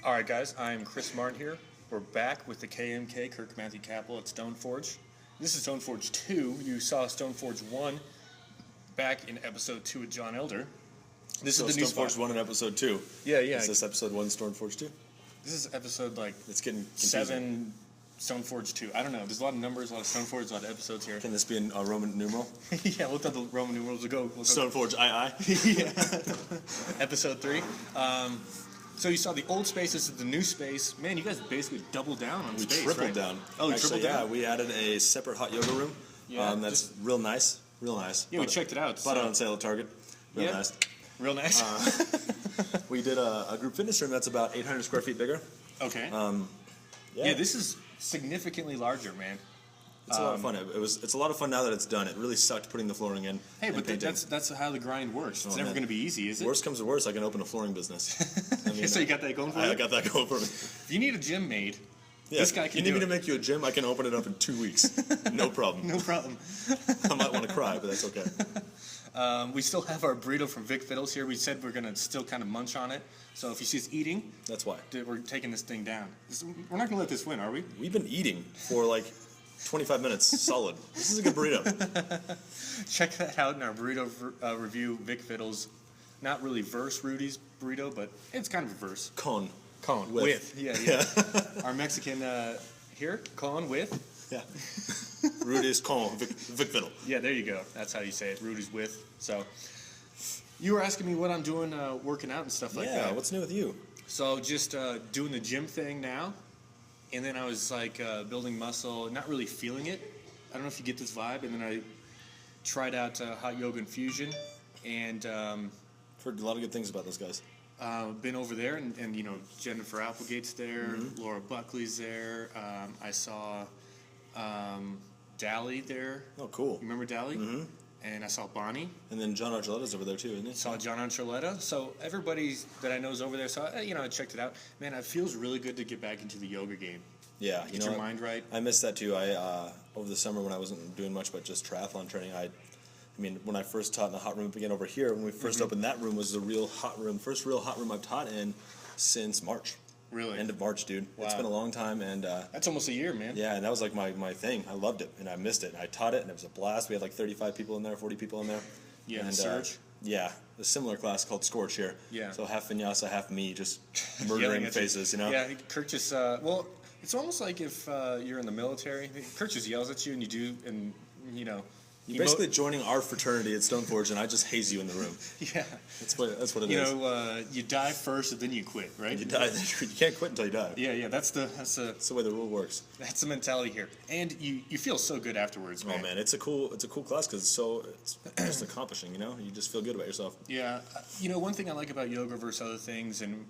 All right, guys, I'm Chris Martin here. We're back with the KMK, Kirk Kapple at Stone Forge. This is Stone Forge 2. You saw Stone Forge 1 back in episode 2 with John Elder. This is the new Stone Forge 1 and episode 2. Yeah. Is this episode 1 Stone Forge 2? This is episode, it's getting confusing. 7 Stone Forge 2. I don't know. There's a lot of numbers, a lot of Stone Forge, a lot of episodes here. Can this be a Roman numeral? Yeah, look at the Roman numerals. We'll go. Stone Forge II? Yeah. Episode 3. So you saw the old space, this is the new space. Man, you guys basically doubled down on space, tripled right? down. Oh, you Actually, tripled down? yeah, we added a separate hot yoga room. Yeah, that's real nice. Real nice. Yeah, we checked it out. Bought it on sale at Target. Real nice. Real nice. We did a group fitness room that's about 800 square feet bigger. Okay. Yeah, this is significantly larger, man. It's a lot of fun. It's a lot of fun now that it's done. It really sucked putting the flooring in. Hey, but that's how the grind works. It's never going to be easy, is it? Worst comes to worst, I can open a flooring business. So you got that going for you? I got that going for me. If you need a gym made, yeah, this guy can do it. You need me to make you a gym? I can open it up in 2 weeks. No problem. No problem. I might want to cry, but that's okay. We still have our burrito from Vic Fiddles here. We said we're going to still kind of munch on it. So if you see us eating, that's why. We're taking this thing down. We're not going to let this win, are we? We've been eating for 25 minutes solid. This is a good burrito. Check that out in our burrito review, Vic Fiddles. Not really verse Rudy's burrito, but it's kind of a verse. Con. With. Yeah. Our Mexican here, con with. Yeah. Rudy's con, Vic Fiddle. Yeah, there you go. That's how you say it, Rudy's with. So, you were asking me what I'm doing working out and stuff like that. Yeah, what's new with you? So, just doing the gym thing now. And then I was building muscle, not really feeling it. I don't know if you get this vibe. And then I tried out hot yoga infusion, and heard a lot of good things about those guys. Been over there, and Jennifer Applegate's there, Laura Buckley's there. I saw Dally there. Oh, cool! You remember Dally? Mm-hmm. And I saw Bonnie. And then John Archuleta's over there too, isn't he? Saw John Archuleta. So everybody that I know is over there. So I checked it out. Man, it feels really good to get back into the yoga game. Yeah, get your mind right. I missed that too. I over the summer when I wasn't doing much but just triathlon training, I mean, when I first taught in the hot room again over here, when we first opened that room, was the real hot room, first real hot room I've taught in since March. Really? End of March, dude. Wow. It's been a long time, and that's almost a year, man. Yeah, and that was my thing. I loved it, and I missed it. And I taught it, and it was a blast. We had 35 people in there, 40 people in there. Yeah, and Surge. Yeah, a similar class called Scorch here. Yeah. So half vinyasa, half me, just murdering faces, Yeah, Kirk just it's almost like if you're in the military. Kirk just yells at you, and you do, and You're basically joining our fraternity at Stone Forge, and I just haze you in the room. Yeah. That's what it is. You die first, and then you quit, right? You die. You can't quit until you die. Yeah. That's the way the rule works. That's the mentality here, and you feel so good afterwards, man. Oh man, it's a cool class because it's just accomplishing. You just feel good about yourself. Yeah. One thing I like about yoga versus other things, and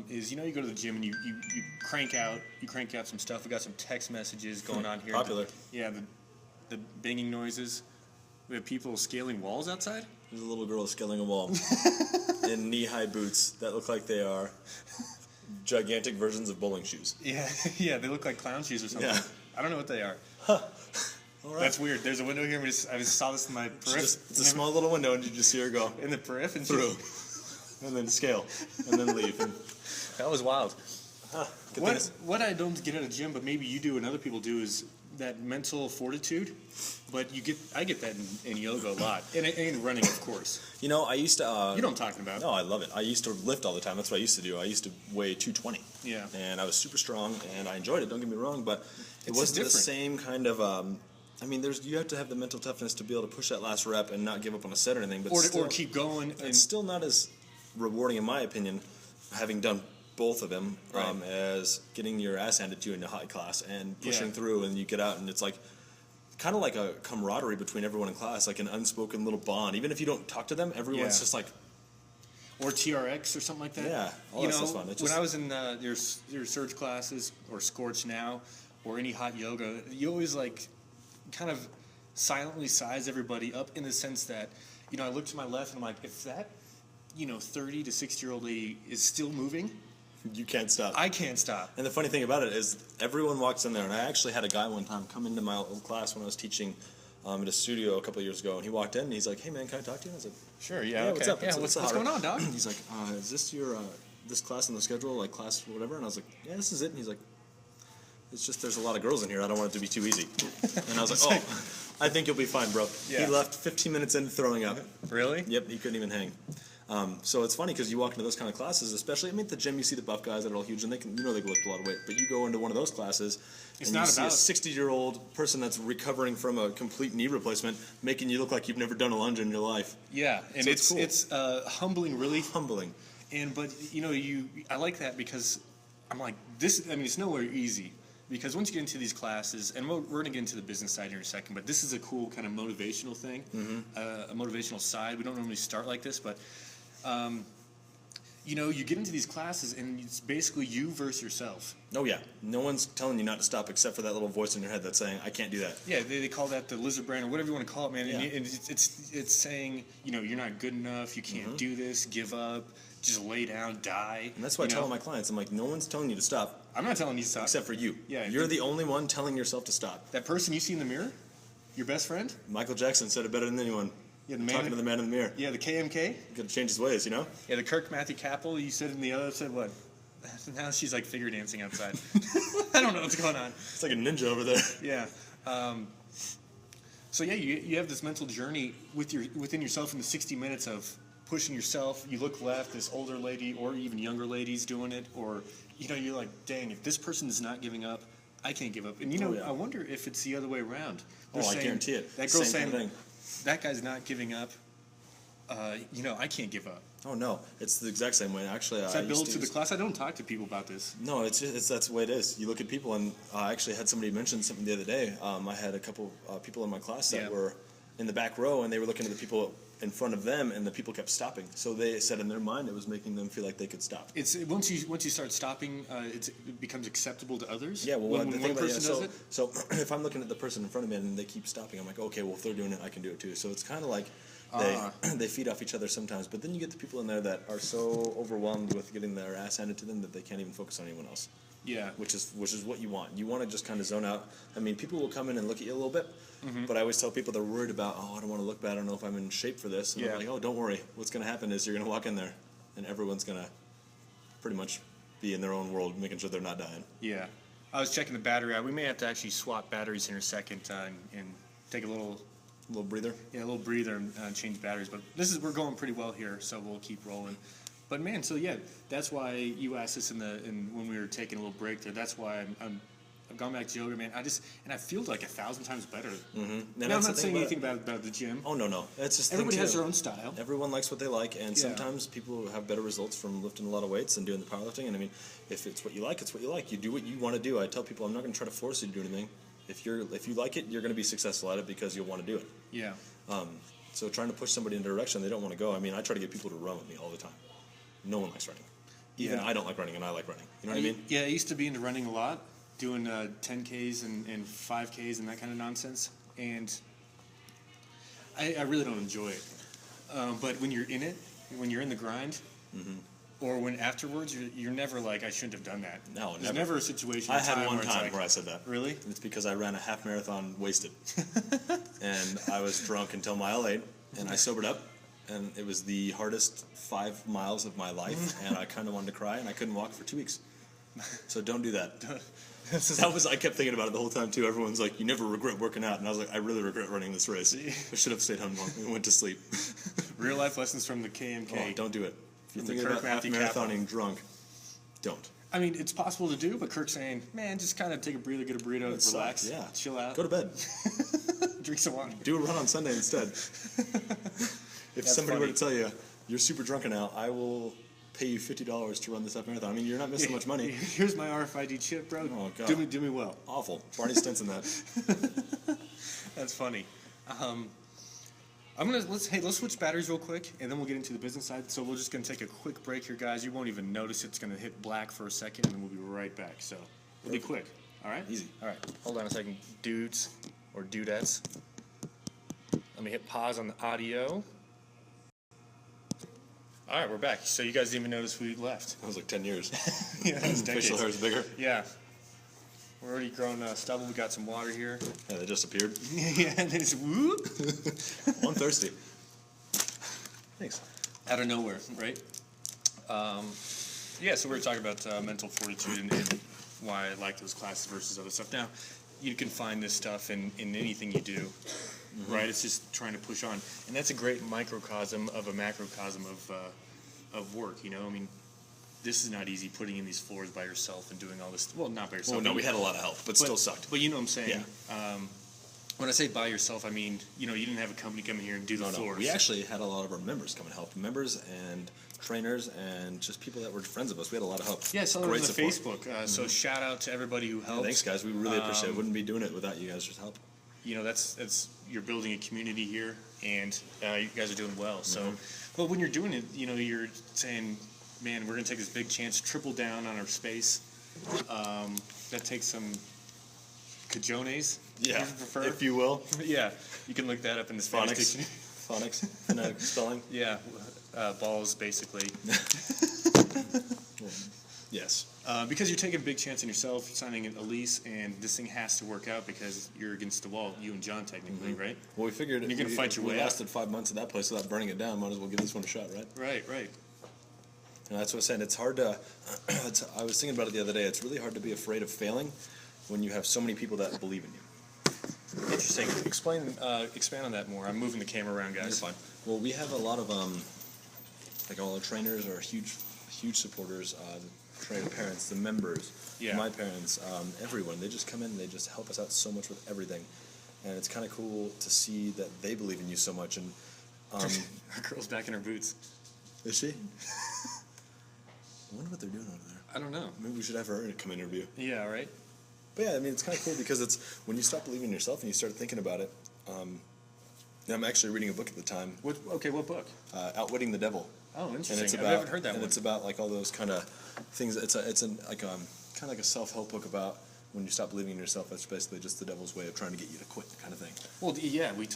is you go to the gym and you crank out some stuff. We got some text messages going on here. Popular. The banging noises. We have people scaling walls outside. There's a little girl scaling a wall in knee-high boots that look like they are gigantic versions of bowling shoes. Yeah, they look like clown shoes or something. Yeah. I don't know what they are. Huh. All right. That's weird. There's a window here. I just saw this in my periph. It's a small little window, and you just see her go in the periph and through, and then scale, and then leave. And that was wild. What I don't get at a gym, but maybe you do and other people do, is that mental fortitude. But I get that in yoga a lot, and running, of course. I used to. You know what I'm talking about? No, I love it. I used to lift all the time. That's what I used to do. I used to weigh 220. Yeah. And I was super strong, and I enjoyed it. Don't get me wrong, but it wasn't the same kind of. You have to have the mental toughness to be able to push that last rep and not give up on a set or anything. But or keep going. It's still not as rewarding, in my opinion, having done both of them, right. As getting your ass handed to you in a high class and pushing through, and you get out, and it's kind of like a camaraderie between everyone in class, like an unspoken little bond. Even if you don't talk to them, everyone's just like... Or TRX or something like that. Yeah, all that stuff's fun. When I was in your surge classes, or Scorch now, or any hot yoga, you always kind of silently size everybody up in the sense that, I look to my left and I'm like, if that, 30 to 60-year-old lady is still moving... You can't stop. I can't stop. And the funny thing about it is everyone walks in there, and I actually had a guy one time come into my old class when I was teaching at a studio a couple of years ago, and he walked in, and he's like, "Hey man, can I talk to you?" And I was like, "Sure, yeah, okay. What's up? Yeah, what's going on, dog?" He's like, "Is this your this class on the schedule, like class whatever? And I was like, yeah, this is it. And he's like, it's just there's a lot of girls in here. I don't want it to be too easy. And I was like, oh, I think you'll be fine, bro. Yeah. He left 15 minutes into throwing up. Really? Yep, he couldn't even hang. So it's funny because you walk into those kind of classes, especially, I mean, at the gym, you see the buff guys that are all huge, and they can, they lift a lot of weight. But you go into one of those classes, and you see a 60-year-old person that's recovering from a complete knee replacement, making you look like you've never done a lunge in your life. Yeah, and so it's cool. It's humbling, really humbling. But I like that because I'm like this. I mean, it's nowhere easy. Because once you get into these classes, and we're going to get into the business side here in a second, but this is a cool kind of motivational thing, a motivational side. We don't normally start like this, but, you get into these classes, and it's basically you versus yourself. Oh, yeah. No one's telling you not to stop except for that little voice in your head that's saying, I can't do that. Yeah, they call that the lizard brain or whatever you want to call it, man. Yeah. And it's saying, you're not good enough, you can't do this, give up, just lay down, die. And that's why I tell all my clients, I'm like, no one's telling you to stop. I'm not telling you to stop. Except for you. Yeah. You're the only one telling yourself to stop. That person you see in the mirror, your best friend? Michael Jackson said it better than anyone. Yeah, Talking to the man in the mirror. Yeah, the KMK. Got to change his ways, Yeah, the Kirk Kapple, you said in the other episode, what? Now she's like figure dancing outside. I don't know what's going on. It's like a ninja over there. Yeah. So yeah, you have this mental journey within yourself in the 60 minutes of pushing yourself. You look left, this older lady or even younger ladies doing it, or you're like, dang, if this person is not giving up, I can't give up. And I wonder if it's the other way around. I guarantee it. That girl's Same saying, that guy's not giving up. I can't give up. Oh no, it's the exact same way. Actually, Does that build to the class? I don't talk to people about this. No, it's that's the way it is. You look at people, and I actually had somebody mention something the other day. I had a couple people in my class that were in the back row, and they were looking at the people in front of them, and the people kept stopping. So they said in their mind it was making them feel like they could stop. It's once you start stopping, it becomes acceptable to others. Yeah, well, when one person does it. So if I'm looking at the person in front of me and they keep stopping, I'm like, okay, well, if they're doing it, I can do it too. So it's kind of like they feed off each other sometimes. But then you get the people in there that are so overwhelmed with getting their ass handed to them that they can't even focus on anyone else. Yeah, which is what you want. You want to just kind of zone out. I mean, people will come in and look at you a little bit, but I always tell people they're worried about, I don't want to look bad. I don't know if I'm in shape for this. And I'm like, don't worry. What's going to happen is you're going to walk in there, and everyone's going to pretty much be in their own world, making sure they're not dying. Yeah. I was checking the battery out. We may have to actually swap batteries here in a second and take a little breather. Yeah, a little breather and change batteries. But we're going pretty well here, so we'll keep rolling. But man, so yeah, that's why you asked us when we were taking a little break there. That's why I've gone back to yoga, man. I feel like 1,000 times better. Mm-hmm. Now, I'm not saying anything about the gym. Oh no, it's just everybody has their own style. Everyone likes what they like, and sometimes people have better results from lifting a lot of weights and doing the powerlifting. And I mean, if it's what you like, it's what you like. You do what you want to do. I tell people I'm not going to try to force you to do anything. If you like it, you're going to be successful at it because you'll want to do it. Yeah. So trying to push somebody in a direction they don't want to go. I mean, I try to get people to run with me all the time. No one likes running. Even I don't like running, and I like running. You know what I mean? Yeah, I used to be into running a lot, doing 10Ks and 5Ks and that kind of nonsense. And I really don't enjoy it. But when you're in it, when you're in the grind, or when afterwards, you're never like, I shouldn't have done that. No, There's never a situation. I had one time where I said that. Really? It's because I ran a half marathon wasted. And I was drunk until mile 8, and I sobered up. And it was the hardest 5 miles of my life, and I kind of wanted to cry, and I couldn't walk for 2 weeks. So don't do that. I kept thinking about it the whole time too. Everyone's like, "You never regret working out," and I was like, "I really regret running this race. I should have stayed home and went to sleep." Real life lessons from the KMK. Oh, don't do it. If you're thinking about half marathoning drunk, don't. I mean, it's possible to do, but Kirk's saying, "Man, just kind of take a breather, get a burrito, relax, chill out, go to bed, drink some water, do a run on Sunday instead." If somebody were to tell you, you're super drunk now, I will pay you $50 to run this half marathon. I mean, you're not missing much money. Here's my RFID chip, bro. Oh, God. Do me well. Awful. Barney Stinson that. That's funny. Let's switch batteries real quick, and then we'll get into the business side. So we're just gonna take a quick break here, guys. You won't even notice it's gonna hit black for a second, and then we'll be right back. So it'll be quick. All right. Easy. All right. Hold on a second, dudes or dudettes. Let me hit pause on the audio. All right, we're back. So you guys didn't even notice we left. That was like 10 years. Yeah, that was decades. Facial hair is bigger. Yeah. We're already grown stubble. We got some water here. Yeah, they just appeared. Yeah, and then it's whoop. I'm thirsty. Thanks. Out of nowhere, right? Yeah, so we were talking about mental fortitude and why I like those classes versus other stuff. Now, you can find this stuff in anything you do, right? It's just trying to push on. And that's a great microcosm of a macrocosm of work, you know? I mean, this is not easy, putting in these floors by yourself and doing all this. Well, not by yourself. Oh, no, we had a lot of help, but still sucked. But you know what I'm saying? Yeah. When I say by yourself, I mean, you know, you didn't have a company come in here and do the floors. No. We actually had a lot of our members come and help. Members and trainers and just people that were friends of us. We had a lot of help. Yeah, I saw it on the Facebook. So shout out to everybody who helped. Yeah, thanks, guys. We really appreciate it. Wouldn't be doing it without you guys' just help. You know, that's you're building a community here, and you guys are doing well. So, but when you're doing it, you know, you're saying, man, we're going to take this big chance, triple down on our space. That takes some cajones. Yeah, if you prefer. if you will. Yeah, you can look that up in the Spanish dictionary. Phonics, phonetic spelling. Yeah, balls, basically. Yes. Because you're taking a big chance on yourself, signing a lease, and this thing has to work out because you're against the wall, you and John, technically, right? Well, we figured you're going to fight your way We out. lasted 5 months at that place without burning it down. Might as well give this one a shot, right? Right. And that's what I'm saying. It's hard to. I was thinking about it the other day. It's really hard to be afraid of failing when you have so many people that believe in you. Interesting. Expand on that more. I'm moving the camera around, guys. That's fine. Well, we have a lot of like all the trainers are huge supporters. The trainer parents, the members, my parents, everyone. They just come in and they just help us out so much with everything, and it's kind of cool to see that they believe in you so much. And our girl's back in her boots. Is she? I wonder what they're doing over there. I don't know. Maybe we should have her come interview. Yeah, right. But yeah, I mean, it's kind of cool because it's when you stop believing in yourself and you start thinking about it. I'm actually reading a book at the time. What book? Outwitting the Devil. Oh, interesting. And it's I've about, never heard that one. And it's about like all those kind of things. It's kind of like a self-help book about when you stop believing in yourself. That's basically just the devil's way of trying to get you to quit, kind of thing. Well, yeah, we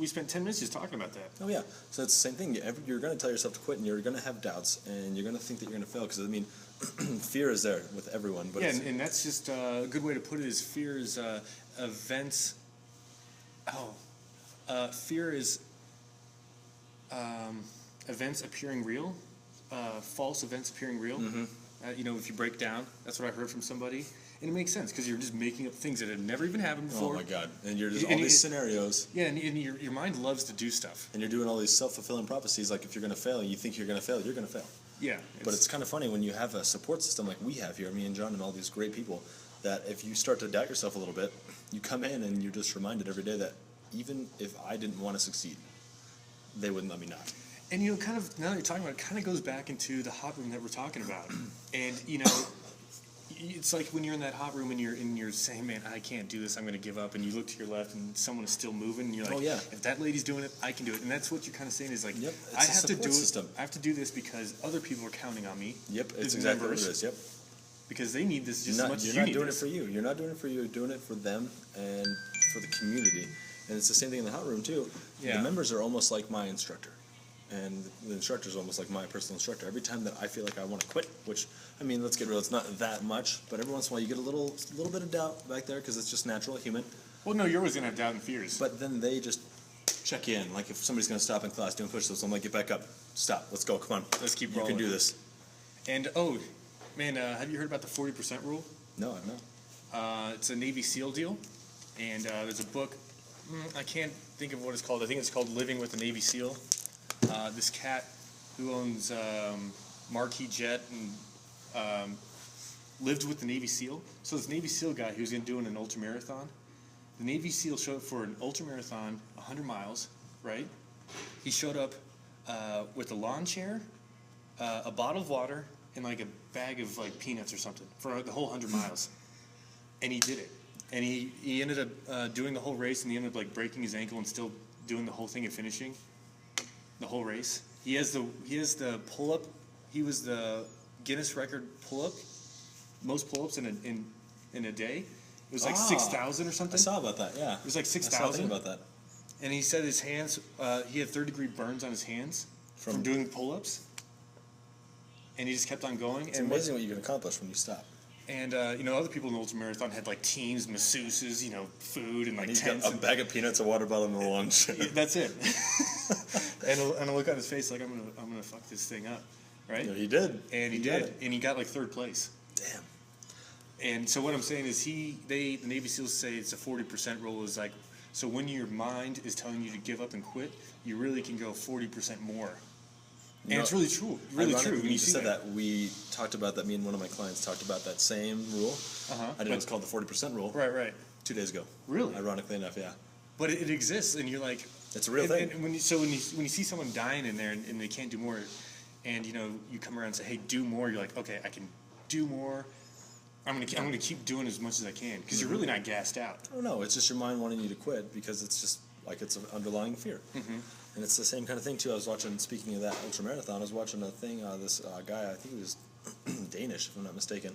spent 10 minutes just talking about that. Oh yeah, so it's the same thing. You're going to tell yourself to quit, and you're going to have doubts, and you're going to think that you're going to fail. Because I mean, fear is there with everyone. But yeah, and that's just a good way to put it. Is fear is events. Fear is events appearing real, false events appearing real. You know, if you break down, that's what I heard from somebody. And it makes sense because you're just making up things that have never even happened before. Oh my God! And you're just all these scenarios. Yeah, and your mind loves to do stuff. And you're doing all these self-fulfilling prophecies. Like if you're going to fail, you think you're going to fail. You're going to fail. Yeah. But it's kind of funny when you have a support system like we have here, me and John and all these great people, that if you start to doubt yourself a little bit, you come in and you're just reminded every day that even if I didn't want to succeed, they wouldn't let me not. And you know, kind of now that you're talking about it, kind of goes back into the hot room that we're talking about. And you know, it's like when you're in that hot room and you're saying, "Man, I can't do this. I'm going to give up." And you look to your left and someone is still moving. And you're like, "Oh yeah, if that lady's doing it, I can do it." And that's what you're kind of saying is like, yep, I have to do system. it. I have to do this because other people are counting on me. Yep, it's exactly what it is. Yep. Because they need this just as much as you need. You're not doing it for you. You're not doing it for you. You're doing it for them and for the community. And it's the same thing in the hot room too. Yeah. The members are almost like my instructor. And the instructor is almost like my personal instructor. Every time that I feel like I want to quit, which, I mean, let's get real, it's not that much, but every once in a while you get a little bit of doubt back there because it's just natural, human. Well, no, you're always going to have doubt and fears. But then they just check in. Like if somebody's going to stop in class doing push-ups, I'm like, get back up. Stop. Let's go. Come on. Let's keep rolling. You can do this. And, man, have you heard about the 40% rule? No, I've not. It's a Navy SEAL deal. And there's a book. I can't think of what it's called. I think it's called Living with a Navy SEAL. This cat who owns Marquis Jet and lived with the Navy SEAL. So this Navy SEAL guy who's doing an ultramarathon. The Navy SEAL showed up for an ultramarathon, 100 miles, right? He showed up with a lawn chair, a bottle of water, and like a bag of like peanuts or something for the whole 100 miles. And he did it. And he ended up doing the whole race, and he ended up like breaking his ankle and still doing the whole thing and finishing the whole race. He has the pull-up. He was the Guinness record pull-up, most pull-ups in a day. It was like 6,000 or something. I saw about that. Yeah, it was like 6,000. I saw something about that. And he said his hands. He had third-degree burns on his hands from doing pull-ups. And he just kept on going. It's amazing what you can accomplish when you stop. And other people in the ultramarathon had like teams, masseuses, food, and like he's tents. Got a bag of peanuts, a water bottle, and a lunch. That's it. and I look on his face like I'm gonna fuck this thing up. right? Yeah, he did. And he did. And he got like 3rd place. Damn. And so what I'm saying is the Navy SEALs say it's a 40% rule is like, so when your mind is telling you to give up and quit, you really can go 40% more. And it's really true. Really true. When you said that, we talked about that. Me and one of my clients talked about that same rule. I didn't know it's called the 40% rule. Right. 2 days ago. Really? Ironically enough, yeah. But it exists, and you're like... It's a real thing. And when you see someone dying in there and they can't do more, and, you know, you come around and say, hey, do more, you're like, okay, I can do more. I'm gonna keep doing as much as I can, because you're really not gassed out. Oh, no, it's just your mind wanting you to quit, because it's just, like, it's an underlying fear. And it's the same kind of thing, too. I was watching, speaking of that ultramarathon, I was watching a thing, this guy, I think he was Danish, if I'm not mistaken,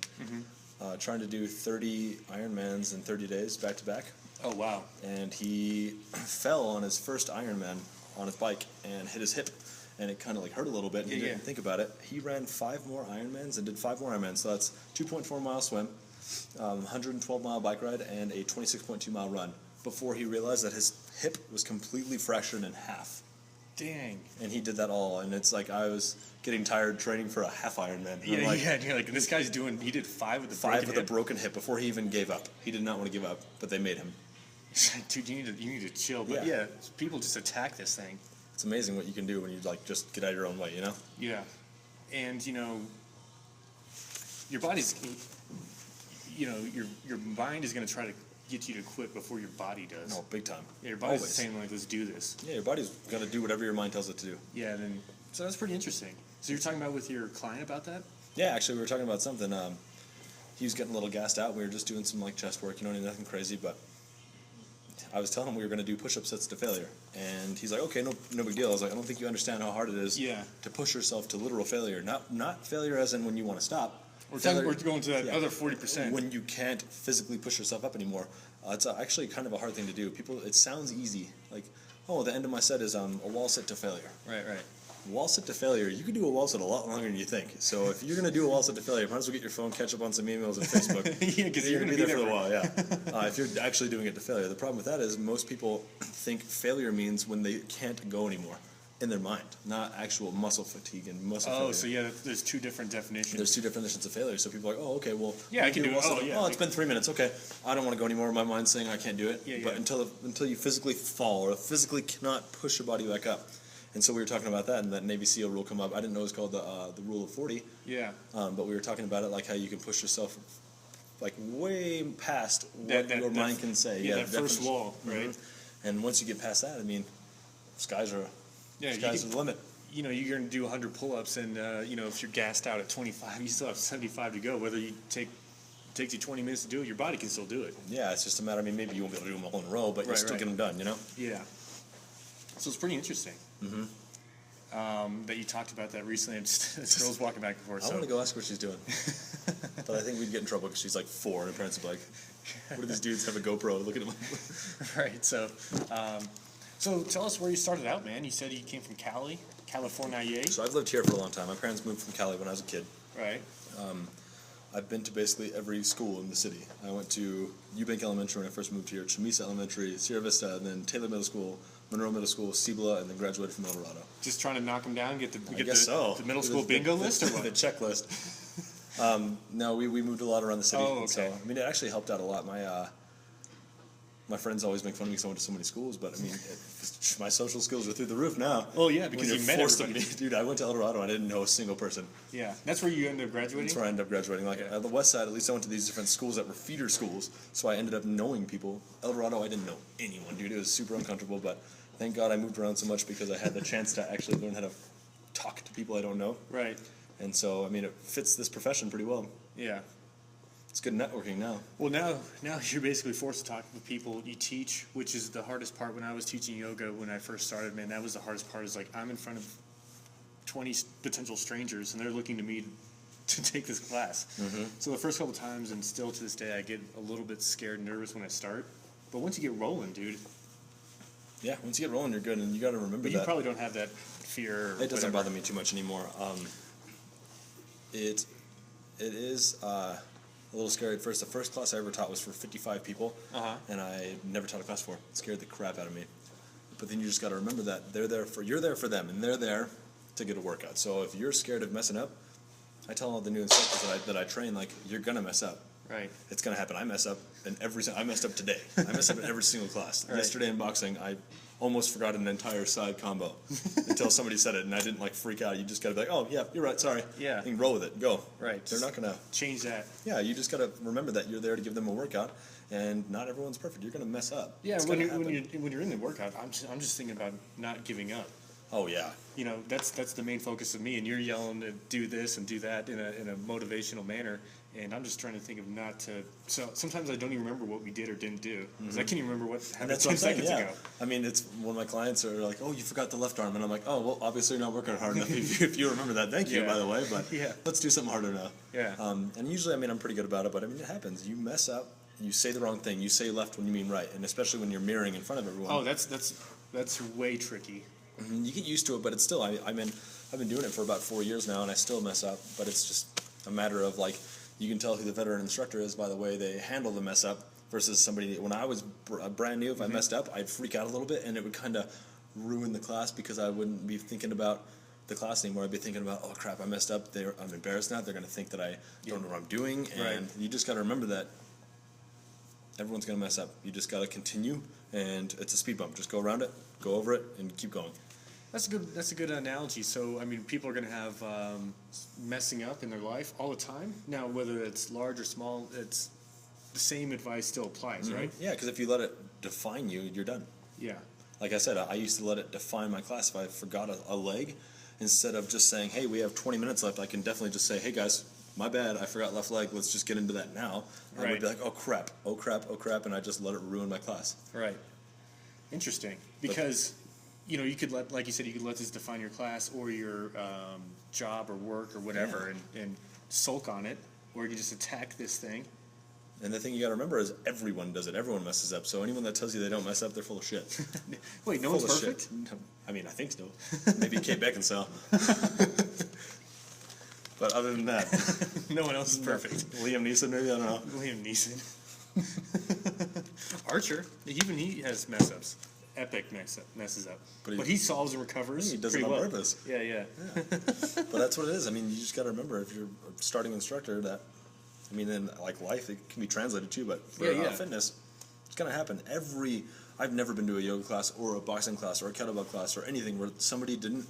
trying to do 30 Ironmans in 30 days, back-to-back. Oh, wow. And he fell on his first Ironman on his bike and hit his hip, and it kind of like hurt a little bit, and he didn't think about it. He ran 5 more Ironmans and did 5 more Ironmans, so that's 2.4-mile swim, 112-mile bike ride, and a 26.2-mile run before he realized that his hip was completely fractured in half. Dang. And he did that all, and it's like I was getting tired training for a half Ironman. And and you're like, this guy's he did 5 with the broken hip before he even gave up. He did not want to give up, but they made him. Dude, you need to chill. But people just attack this thing. It's amazing what you can do when you like just get out of your own way, you know? Yeah. And you know, your body's, you know, your mind is going to try to get you to quit before your body does. No, big time. Yeah, your body's saying like, let's do this. Yeah, your body's going to do whatever your mind tells it to do. Yeah, so that's pretty interesting. So you're talking about with your client about that? Yeah, actually, we were talking about something. He was getting a little gassed out. We were just doing some like chest work, you know, nothing crazy, but I was telling him we were going to do push-up sets to failure, and he's like, "Okay, no big deal." I was like, "I don't think you understand how hard it is to push yourself to literal failure. Not failure as in when you want to stop. We're going to that other 40%. When you can't physically push yourself up anymore. It's actually kind of a hard thing to do. It sounds easy, like, oh, the end of my set is a wall sit to failure. Right. Wall sit to failure, you can do a wall sit a lot longer than you think. So if you're going to do a wall sit to failure, might as well get your phone, catch up on some emails and Facebook. Yeah, because you're going to be there for a while, yeah. If you're actually doing it to failure. The problem with that is most people think failure means when they can't go anymore in their mind, not actual muscle fatigue and muscle failure. Oh, so yeah, there's 2 different definitions. There's 2 definitions of failure. So people are like, oh, okay, well, yeah, I can do it. Oh, it's been 3 minutes. Okay, I don't want to go anymore. My mind's saying I can't do it. Yeah, but until you physically fall or physically cannot push your body back up. And so we were talking about that, and that Navy SEAL rule come up. I didn't know it was called the rule of 40. Yeah. But we were talking about it, like how you can push yourself like way past what your mind can say. Yeah, that first wall, right? Mm-hmm. And once you get past that, I mean, skies are the limit. You know, you're going to do 100 pull-ups, and you know, if you're gassed out at 25, you still have 75 to go. Whether you takes you 20 minutes to do it, your body can still do it. Yeah, it's just a matter. I mean, maybe you won't be able to do them all in a row, but you'll still get them done. You know? Yeah. So it's pretty interesting. That you talked about that recently. This girl's walking back and forth. I want to go ask her what she's doing, but I think we'd get in trouble because she's like 4, and her parents would be like, "What do these dudes have a GoPro? Look at them." Right. So tell us where you started out, man. You said you came from California. So I've lived here for a long time. My parents moved from Cali when I was a kid. Right. I've been to basically every school in the city. I went to Eubank Elementary when I first moved here, Chamisa Elementary, Sierra Vista, and then Taylor Middle School, Monroe Middle School, Cibola, and then graduated from El Dorado. Just trying to knock them down, get the middle The school bingo list, or what? The checklist. No, we moved a lot around the city. Oh, okay. So, I mean, it actually helped out a lot. My friends always make fun of me because I went to so many schools, but I mean, my social skills are through the roof now. Oh yeah, because you met everybody. Dude, I went to El Dorado and I didn't know a single person. Yeah, that's where you ended up graduating? That's where I ended up graduating. Like, on the west side, at least I went to these different schools that were feeder schools, so I ended up knowing people. El Dorado, I didn't know anyone, dude. It was super uncomfortable, but thank God I moved around so much because I had the chance to actually learn how to talk to people I don't know. Right. And so, I mean, it fits this profession pretty well. Yeah. It's good networking now. Well, now you're basically forced to talk with people. You teach, which is the hardest part. When I was teaching yoga when I first started, man, that was the hardest part. Is like I'm in front of 20 potential strangers, and they're looking to me to take this class. So the first couple times, and still to this day, I get a little bit scared and nervous when I start. But once you get rolling, dude. Yeah, once you get rolling, you're good, and you got to remember that. But you probably don't have that fear. It doesn't bother me too much anymore. It is a little scary at first. The first class I ever taught was for 55 people, and I never taught a class before. It scared the crap out of me. But then you just got to remember that you're there for them, and they're there to get a workout. So if you're scared of messing up, I tell all the new instructors that I train, like, you're gonna mess up. Right. It's gonna happen. I mess up in I messed up today. I messed up in every single class. Right. Yesterday in boxing, I almost forgot an entire side combo until somebody said it, and I didn't like freak out. You just gotta be like, oh yeah, you're right, sorry. Yeah. And roll with it. Go. Right. They're not gonna change that. Yeah, you just gotta remember that you're there to give them a workout, and not everyone's perfect. You're gonna mess up. Yeah. It's When gonna you're in the workout, I'm just thinking about not giving up. Oh yeah. You know, that's the main focus of me, and you're yelling to do this and do that in a motivational manner, and I'm just trying to think of not to. So sometimes I don't even remember what we did or didn't do because I can't even remember what happened 10 seconds ago. I mean, it's when my clients are like, "Oh, you forgot the left arm," and I'm like, "Oh, well, obviously you're not working hard enough if you remember that. Thank you, by the way, but let's do something harder now." Yeah. And usually, I mean, I'm pretty good about it, but I mean, it happens. You mess up, you say the wrong thing, you say left when you mean right, and especially when you're mirroring in front of everyone. Oh, that's way tricky. You get used to it, but it's still. I mean, I've been doing it for about 4 years now, and I still mess up. But it's just a matter of like, you can tell who the veteran instructor is by the way they handle the mess up versus somebody. When I was brand new, if I messed up, I'd freak out a little bit, and it would kind of ruin the class because I wouldn't be thinking about the class anymore. I'd be thinking about, oh crap, I messed up. I'm embarrassed now. They're going to think that I don't know what I'm doing, and you just got to remember that everyone's going to mess up. You just got to continue, and it's a speed bump. Just go around it, go over it, and keep going. That's a good analogy. So I mean, people are going to have messing up in their life all the time. Now, whether it's large or small, it's the same advice still applies, right? Yeah, because if you let it define you, you're done. Yeah. Like I said, I used to let it define my class. If I forgot a leg, instead of just saying, "Hey, we have 20 minutes left," I can definitely just say, "Hey guys, my bad, I forgot left leg. Let's just get into that now." And I would be like, "Oh crap, oh crap, oh crap," and I just let it ruin my class. Right. Interesting, because you know, you could let, like you said, you could let this define your class or your job or work or whatever, and sulk on it, or you can just attack this thing. And the thing you got to remember is everyone does it. Everyone messes up. So anyone that tells you they don't mess up, they're full of shit. Wait, no one's perfect? I mean, I think so. Maybe Kate Beckinsale. But other than that, no one else is perfect. Liam Neeson, maybe, I don't know. Liam Neeson. Archer, even he has mess ups. Epic messes up, but he solves and recovers. He does it on purpose. Yeah. But that's what it is. I mean, you just got to remember, if you're a starting instructor, that, I mean, in like life, it can be translated too. But for fitness, it's gonna happen. I've never been to a yoga class or a boxing class or a kettlebell class or anything where somebody didn't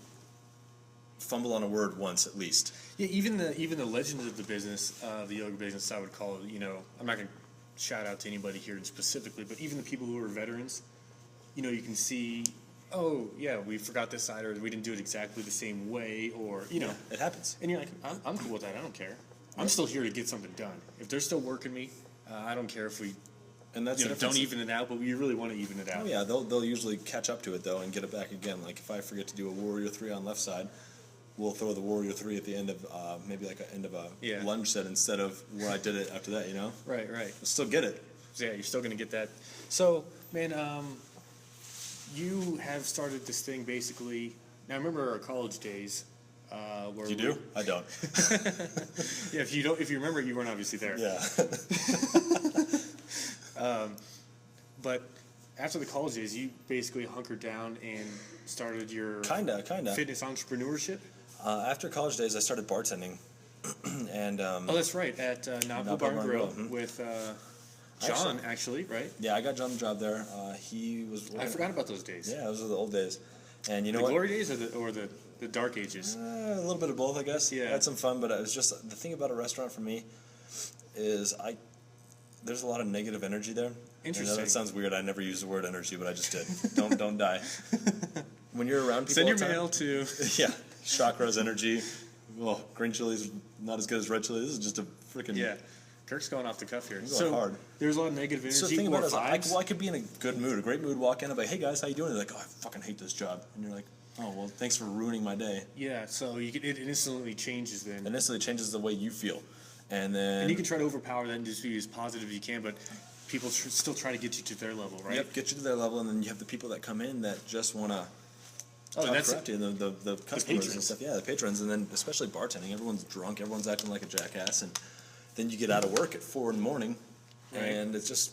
fumble on a word once at least. Yeah, even the legends of the business, the yoga business, I would call it. You know, I'm not gonna shout out to anybody here specifically, but even the people who are veterans. You know, you can see, oh, yeah, we forgot this side, or we didn't do it exactly the same way, or, you know. It happens. And you're like, I'm cool with that. I don't care. I'm still here to get something done. If they're still working me, I don't care if we don't even it out, but we really want to even it out. Oh, yeah, they'll usually catch up to it, though, and get it back again. Like, if I forget to do a Warrior 3 on left side, we'll throw the Warrior 3 at the end of, maybe like an end of a lunge set instead of where I did it after that, you know? Right. We'll still get it. So, yeah, you're still going to get that. So, man, you have started this thing basically. Now, I remember our college days. Where you do? I don't. Yeah, if you remember, you weren't obviously there. Yeah. But after the college days, you basically hunkered down and started your kinda fitness entrepreneurship. After college days, I started bartending, and oh, that's right, at Napa Bar and Grill with. John, actually, right? Yeah, I got John the job there. He was. I forgot about those days. Yeah, those were the old days, and you know the what? glory days or the dark ages. A little bit of both, I guess. Yeah, I had some fun, but it was just the thing about a restaurant for me is there's a lot of negative energy there. Interesting. I know that sounds weird. I never used the word energy, but I just did. don't die. When you're around people, send your all the time, mail to Chakra's energy. Well, green chili's not as good as red chili. This is just a freaking Kirk's going off the cuff here. So hard. There's a lot of negative energy. So the thing about it is, vibes. I could be in a good mood, a great mood, walk in, I'm like, "Hey guys, how you doing?" They're like, "Oh, I fucking hate this job," and you're like, "Oh, well, thanks for ruining my day." Yeah, so it instantly changes then. It instantly changes the way you feel, and then you can try to overpower that and just be as positive as you can, but people still try to get you to their level, right? Yep, get you to their level, and then you have the people that come in that just want to. That's correct you, the customers and stuff. Yeah, the patrons, and then especially bartending. Everyone's drunk. Everyone's acting like a jackass, and then you get out of work at 4 a.m, and it's just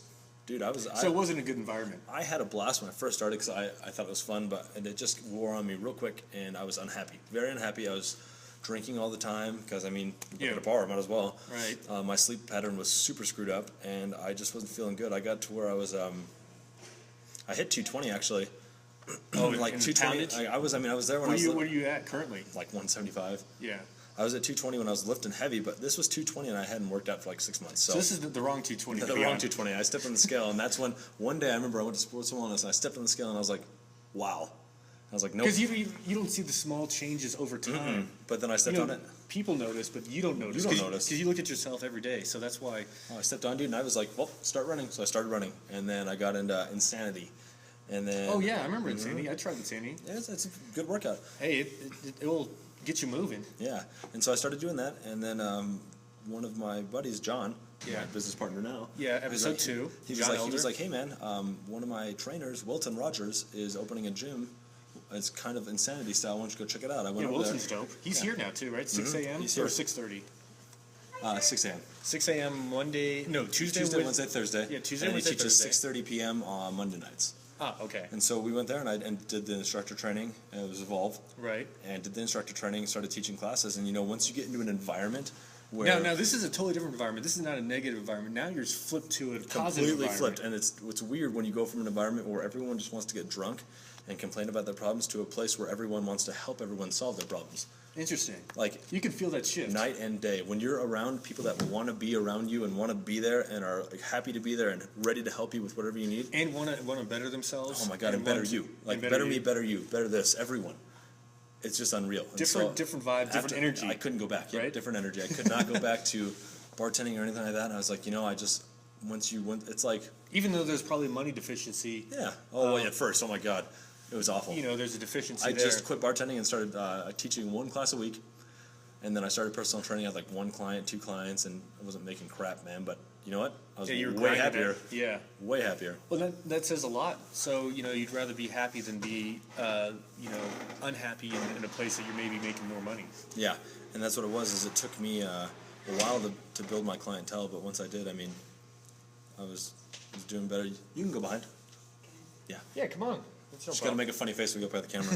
Dude, So it wasn't a good environment. I had a blast when I first started because I thought it was fun, but it just wore on me real quick, and I was unhappy, very unhappy. I was drinking all the time because, I mean, at a bar, might as well. Right. My sleep pattern was super screwed up, and I just wasn't feeling good. I got to where I was, I hit 220 actually. Oh, like 220. I was there when What are you at currently? like 175. Yeah. I was at 220 when I was lifting heavy, but this was 220 and I hadn't worked out for like 6 months. So this is the wrong 220. The wrong 220. I stepped on the scale, and that's when one day I remember I went to sports and wellness, and I stepped on the scale, and I was like, wow. I was like, nope. Because you don't see the small changes over time. But then I stepped on it. People notice, but you don't notice. You don't notice. Because you look at yourself every day, so that's why. I stepped on, dude, and I was like, well, start running. So I started running, and then I got into Insanity. And then, oh, yeah, I remember Insanity. I tried Insanity. Yeah, it's a good workout. Hey, it will get you moving. Yeah, and so I started doing that, and then one of my buddies, John, my business partner now. Yeah, episode 2. He was like, hey man, one of my trainers, Wilton Rogers, is opening a gym. It's kind of Insanity style. Why don't you go check it out? I went over Wilton's there. dope. He's here now too, right? 6 a.m. He's here. Or 6:30. 6 a.m. 6 a.m. Monday. No, Tuesday, Wednesday, Thursday. Yeah, Tuesday, and Wednesday, he teaches Thursday. 6:30 p.m. on Monday nights. Ah, okay. And so we went there and did the instructor training. And it was Evolve. Right. And did the instructor training, started teaching classes. And once you get into an environment where now this is a totally different environment. This is not a negative environment. Now you're flipped to a positive completely environment. flipped, and it's weird when you go from an environment where everyone just wants to get drunk and complain about their problems to a place where everyone wants to help everyone solve their problems. Interesting. Like, you can feel that shift night and day when you're around people that want to be around you and want to be there and are like, happy to be there and ready to help you with whatever you need and want to better themselves. Oh my god, and better you, like better me, better you, better this, everyone. It's just unreal. Different vibe, different energy. I couldn't go back. Yeah, right? Different energy. I could not go back to bartending or anything like that. And I was like, it's like, even though there's probably money deficiency. Yeah. Oh, at first, oh my god, it was awful. There's a deficiency. I just quit bartending and started teaching one class a week, and then I started personal training. I had like 1 client, 2 clients, and I wasn't making crap, man. But you know what? I was way happier. Yeah. Way happier. Well, that says a lot. So you'd rather be happy than be unhappy in a place that you're maybe making more money. Yeah, and that's what it was. Is it took me a while to build my clientele, but once I did, I mean, I was doing better. You can go behind. Yeah. Yeah, come on. Just got to make a funny face when we go by the camera.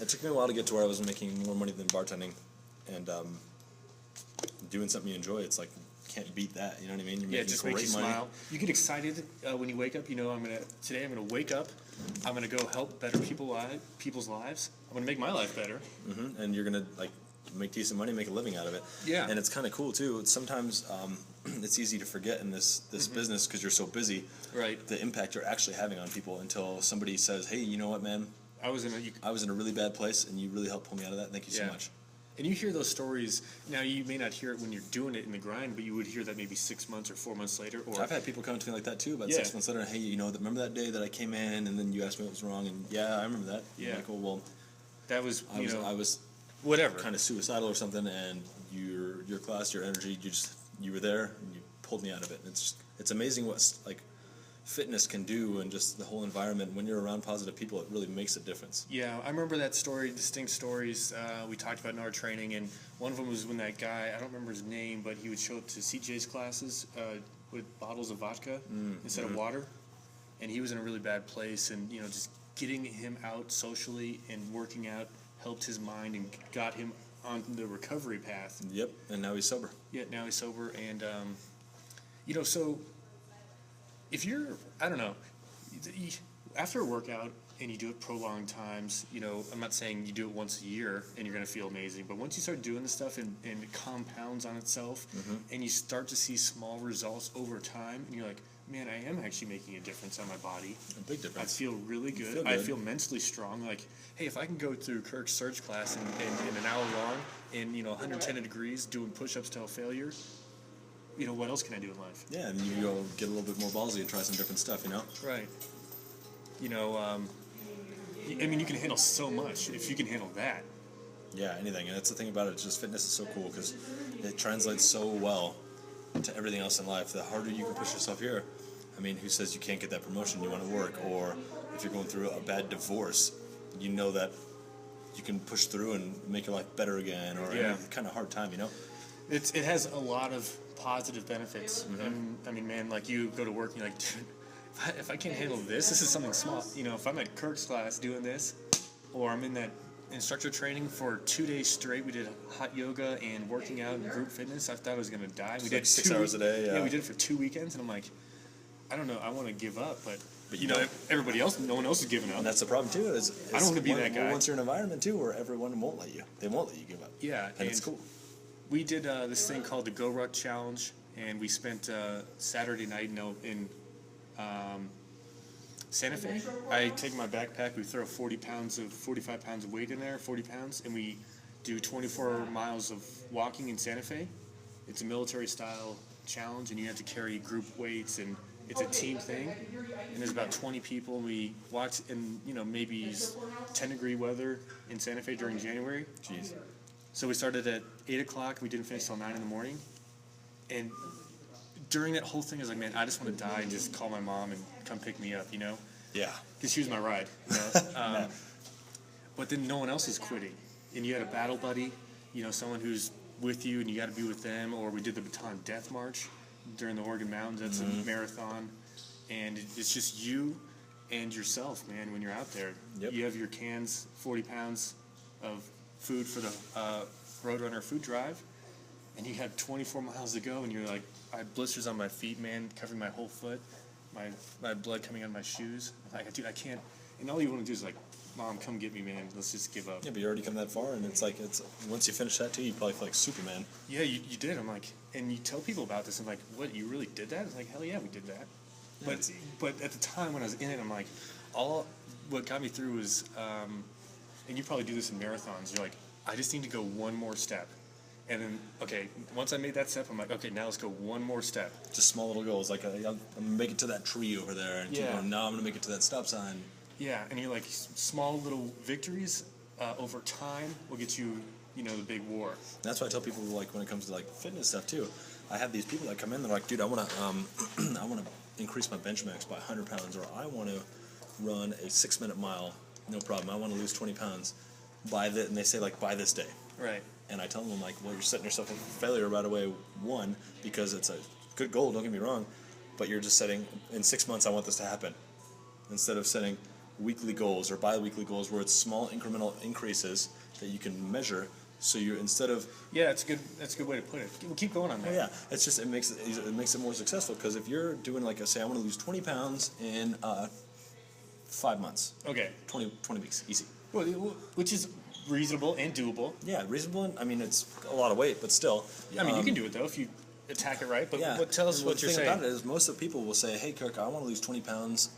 It took me a while to get to where I was making more money than bartending, and doing something you enjoy. It's like, can't beat that. You know what I mean? You're making just great makes you money. smile. You get excited when you wake up. Today I'm gonna wake up. I'm gonna go help better people's lives. I'm gonna make my life better. Mm-hmm. And you're gonna like make decent money, make a living out of it. Yeah. And it's kind of cool too. Sometimes it's easy to forget in this business because you're so busy. Right. The impact you're actually having on people until somebody says, "Hey, you know what, man? I was in a really bad place, and you really helped pull me out of that. Thank you so much." And you hear those stories. Now, you may not hear it when you're doing it in the grind, but you would hear that maybe 6 months or 4 months later. Or I've had people come to me like that too, about 6 months later. Hey, remember that day that I came in and then you asked me what was wrong? And I remember that. Yeah. Like, well, that was I was whatever, kind of suicidal or something, and your class, your energy, you were there and you pulled me out of it. And it's amazing what like fitness can do, and just the whole environment. When you're around positive people, it really makes a difference. Yeah, I remember that story, distinct stories we talked about in our training, and one of them was when that guy, I don't remember his name, but he would show up to CJ's classes with bottles of vodka instead of water, and he was in a really bad place, and just getting him out socially and working out helped his mind and got him on the recovery path. Yep, and now he's sober. Yeah, now he's sober, and so if you're, I don't know, after a workout and you do it prolonged times, I'm not saying you do it once a year and you're going to feel amazing, but once you start doing this stuff and it compounds on itself, and you start to see small results over time, and you're like, man, I am actually making a difference on my body. A big difference. I feel really good. I feel mentally strong. Like, hey, if I can go through Kirk's surge class in an hour long in 110 degrees doing push-ups till failure, what else can I do in life? Yeah, and you go get a little bit more ballsy and try some different stuff, Right. I mean, you can handle so much if you can handle that. Yeah, anything. And that's the thing about it. It's just fitness is so cool because it translates so well to everything else in life. The harder you can push yourself here, I mean, who says you can't get that promotion you want to work? Or if you're going through a bad divorce, you know that you can push through and make your life better again, or any kind of hard time, It has a lot of positive benefits. And I mean, man, like you go to work and you're like, dude, if I can't handle this is something small. You know, if I'm at Kirk's class doing this, or I'm in that instructor training for 2 days straight, we did hot yoga and working out and group fitness. I thought I was gonna die. We did 6 hours a day. Yeah, we did it for 2 weekends, and I'm like, I don't know, I want to give up, but you know, everybody else, no one else is giving up. And that's the problem too. Is I don't want to be that guy. Once you're in an environment too where everyone won't let you, they won't let you give up. Yeah, and it's cool. We did this thing called the Go Ruck Challenge, and we spent Saturday night in Santa Fe. I take my backpack, we throw 45 pounds of weight in there, 40 pounds, and we do 24 miles of walking in Santa Fe. It's a military style challenge, and you have to carry group weights, and it's a team thing. And there's about 20 people, and we walked in, you know, maybe 10-degree weather in Santa Fe during January. Jeez. So we started at 8 o'clock, we didn't finish till 9 in the morning. And during that whole thing, I was like, man, I just want to die and just call my mom and come pick me up, you know? Yeah. Because she was my ride, you know? But then no one else is quitting. And you had a battle buddy, you know, someone who's with you and you got to be with them. Or we did the Baton Death March during the Oregon Mountains. That's a marathon. And it's just you and yourself, man, when you're out there. Yep. You have your cans, 40 pounds of food for the Roadrunner food drive. And you have 24 miles to go, and you're like, I had blisters on my feet, man, covering my whole foot. My blood coming out of my shoes. I'm like, dude, I can't. And all you want to do is like, Mom, come get me, man. Let's just give up. Yeah, but you already come that far, and it's like once you finish that too, you probably feel like Superman. Yeah, you did. I'm like, and you tell people about this. I'm like, what? You really did that? It's like, hell yeah, we did that. Yeah, But at the time when I was in it, I'm like, what got me through was, and you probably do this in marathons. You're like, I just need to go one more step. And then, okay, once I made that step, I'm like, okay, now let's go one more step. Just small little goals, like I'm gonna make it to that tree over there, and keep going, now I'm gonna make it to that stop sign. Yeah, and you're like, small little victories over time will get you, you know, the big war. That's why I tell people, like, when it comes to like fitness stuff too. I have these people that come in, they're like, dude, I wanna increase my bench max by 100 pounds, or I want to run a 6-minute mile, no problem. I want to lose 20 pounds and they say like by this day. Right. And I tell them, like, well, you're setting yourself up for failure right away, one, because it's a good goal, don't get me wrong, but you're just setting, in 6 months I want this to happen, instead of setting weekly goals or bi-weekly goals where it's small incremental increases that you can measure, so you're, instead of... Yeah, that's a good way to put it. We'll keep going on that. Oh, yeah, it's just, it makes it more successful, because if you're doing, like, say, I want to lose 20 pounds in 5 months. Okay. 20 weeks, easy. Well, which is reasonable and doable. Yeah, reasonable. And, I mean, it's a lot of weight, but still. I mean, you can do it though if you attack it right. But yeah. tell us what you're saying. The thing about it is, most of the people will say, "Hey, Kirk, I want to lose 20 pounds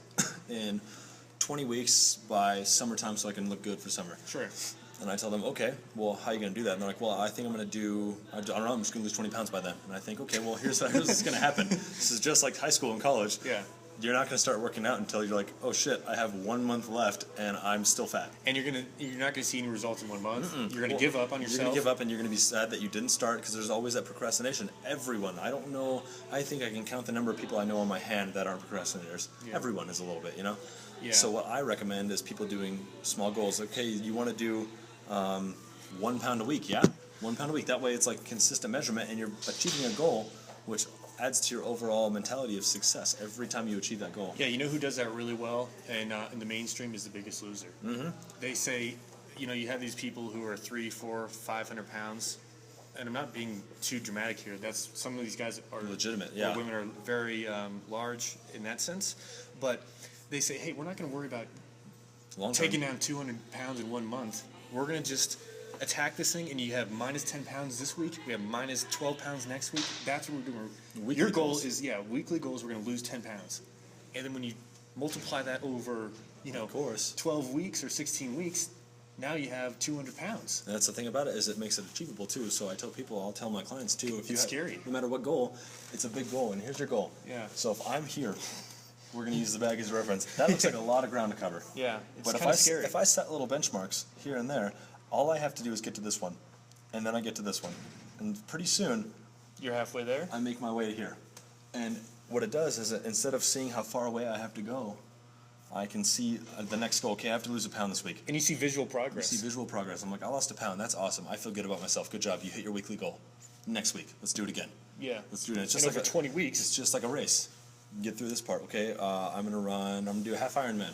in 20 weeks by summertime, so I can look good for summer." Sure. And I tell them, "Okay, well, how are you going to do that?" And they're like, "Well, I think I'm going to do. I don't know. I'm just going to lose 20 pounds by then." And I think, "Okay, well, here's what's going to happen. This is just like high school and college. Yeah. You're not going to start working out until you're like, oh shit, I have 1 month left and I'm still fat. And you're not gonna see any results in 1 month. You're gonna give up on yourself. You're gonna give up, and you're gonna be sad that you didn't start, because there's always that procrastination. Everyone, I don't know. I think I can count the number of people I know on my hand that aren't procrastinators. Yeah. Everyone is a little bit, you know. Yeah. So what I recommend is people doing small goals. Okay, you want to do 1 pound a week, yeah, 1 pound a week. That way, it's like consistent measurement, and you're achieving a goal, which adds to your overall mentality of success every time you achieve that goal. Yeah, you know who does that really well, and in the mainstream is The Biggest Loser. Mm-hmm. They say, you know, you have these people who are 300, 400, 500 pounds, and I'm not being too dramatic here. That's some of these guys are legitimate. Yeah, women are very large in that sense, but they say, hey, we're not going to worry about taking down 200 pounds in 1 month. We're going to just attack this thing, and you have minus 10 pounds this week, we have minus 12 pounds next week. That's what we're doing. Your goal is, weekly goals, we're going to lose 10 pounds. And then when you multiply that over, you know, 12 weeks or 16 weeks, now you have 200 pounds. And that's the thing about it, is it makes it achievable too. So I tell people, I'll tell my clients too, if it's scary. No matter what goal, it's a big goal, and here's your goal. Yeah. So if I'm here, we're going to use the bag as a reference. That looks like a lot of ground to cover. Yeah, it's kind of scary. If I set little benchmarks here and there, all I have to do is get to this one, and then I get to this one, and pretty soon, you're halfway there. I make my way to here, and what it does is that instead of seeing how far away I have to go, I can see the next goal. Okay, I have to lose a pound this week. And you see visual progress. You see visual progress. I'm like, I lost a pound. That's awesome. I feel good about myself. Good job. You hit your weekly goal. Next week, let's do it again. Yeah. Let's do it. It's and just over 20 weeks. It's just like a race. Get through this part, okay? I'm gonna do a half Ironman.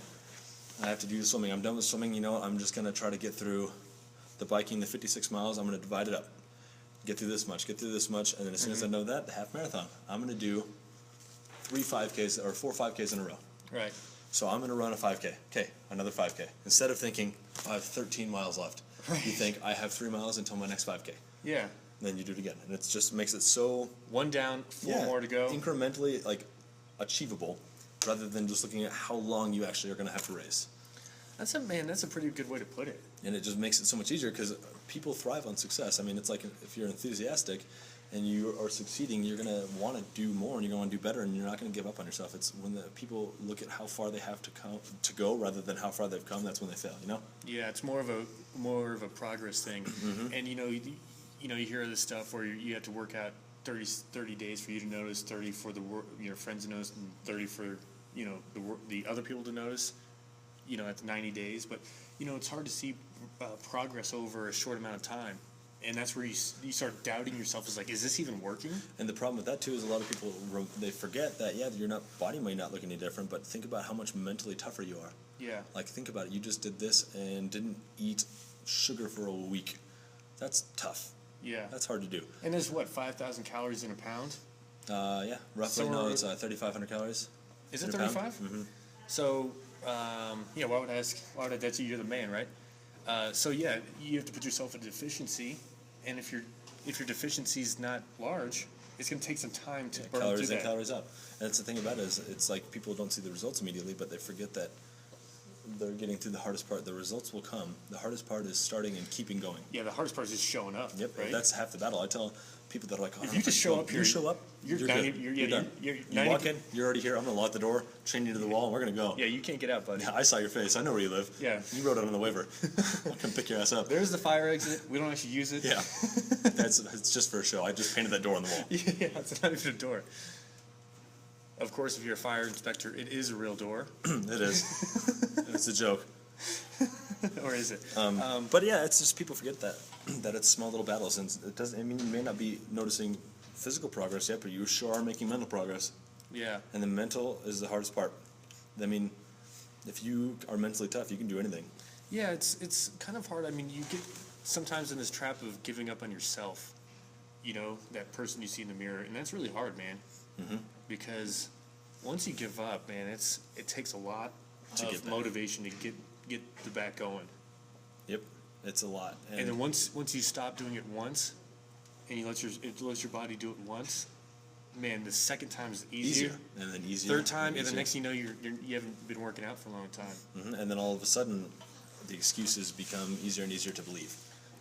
I have to do swimming. I'm done with swimming. You know what? I'm just gonna try to get through the biking, the 56 miles. I'm gonna divide it up. Get through this much, and then as soon as I know that, the half marathon. I'm gonna do 4 5Ks in a row. Right. So I'm gonna run a 5K. Okay, another 5K. Instead of thinking I have 13 miles left, you think I have 3 miles until my next 5K. Yeah. And then you do it again, and it just makes it so one down, 4 more to go. Incrementally, like achievable, rather than just looking at how long you actually are gonna have to race. That's a pretty good way to put it. And it just makes it so much easier because people thrive on success. I mean, it's like if you're enthusiastic and you are succeeding, you're going to want to do more and you're going to want to do better, and you're not going to give up on yourself. It's when the people look at how far they have to go rather than how far they've come, that's when they fail, you know? Yeah, it's more of a progress thing. Mm-hmm. And you hear this stuff where you have to work out 30 days for you to notice, 30 for your friends to notice, and 30 for the other people to notice. At the 90 days, but it's hard to see progress over a short amount of time, and that's where you start doubting yourself. Is like, is this even working? And the problem with that too is a lot of people they forget that your body may not look any different, but think about how much mentally tougher you are. Yeah. Like, think about it. You just did this and didn't eat sugar for a week. That's tough. Yeah. That's hard to do. And there's 5,000 calories in a pound. Yeah, roughly. No, it's 3,500 calories. Is it 35? Mm-hmm. So. Why would I that's you? You're the man, right? You have to put yourself in a deficiency, and if your deficiency's not large, it's going to take some time to burn calories through in, that. calories out. And that's the thing about it is it's like people don't see the results immediately, but they forget that they're getting through the hardest part. The results will come. The hardest part is starting and keeping going. Yeah, the hardest part is just showing up. Yep, right? That's half the battle. I tell people that are like, if you just show up here, you're good. You're done. You walk in, you're already here. I'm gonna lock the door, chain you to the wall, and we're gonna go. Yeah, you can't get out, buddy. Yeah, I saw your face. I know where you live. Yeah, you wrote it on the waiver. I'll come pick your ass up. There's the fire exit. We don't actually use it. Yeah, it's just for a show. I just painted that door on the wall. Yeah, it's not even a door. Of course, if you're a fire inspector, it is a real door. It is. It's a joke. Or is it? But yeah, it's just people forget that it's small little battles, and it doesn't. I mean, you may not be noticing physical progress yet, but you sure are making mental progress. Yeah. And the mental is the hardest part. I mean, if you are mentally tough, you can do anything. Yeah, it's kind of hard. I mean, you get sometimes in this trap of giving up on yourself. That person you see in the mirror, and that's really hard, man. Mm-hmm. Because once you give up, man, it takes a lot of motivation to get the back going. Yep, it's a lot. And then once you stop doing it once, and you let your body do it once, man, the second time is easier. And then easier. Third time, and the next thing you know, you haven't been working out for a long time. Mm-hmm. And then all of a sudden, the excuses become easier and easier to believe.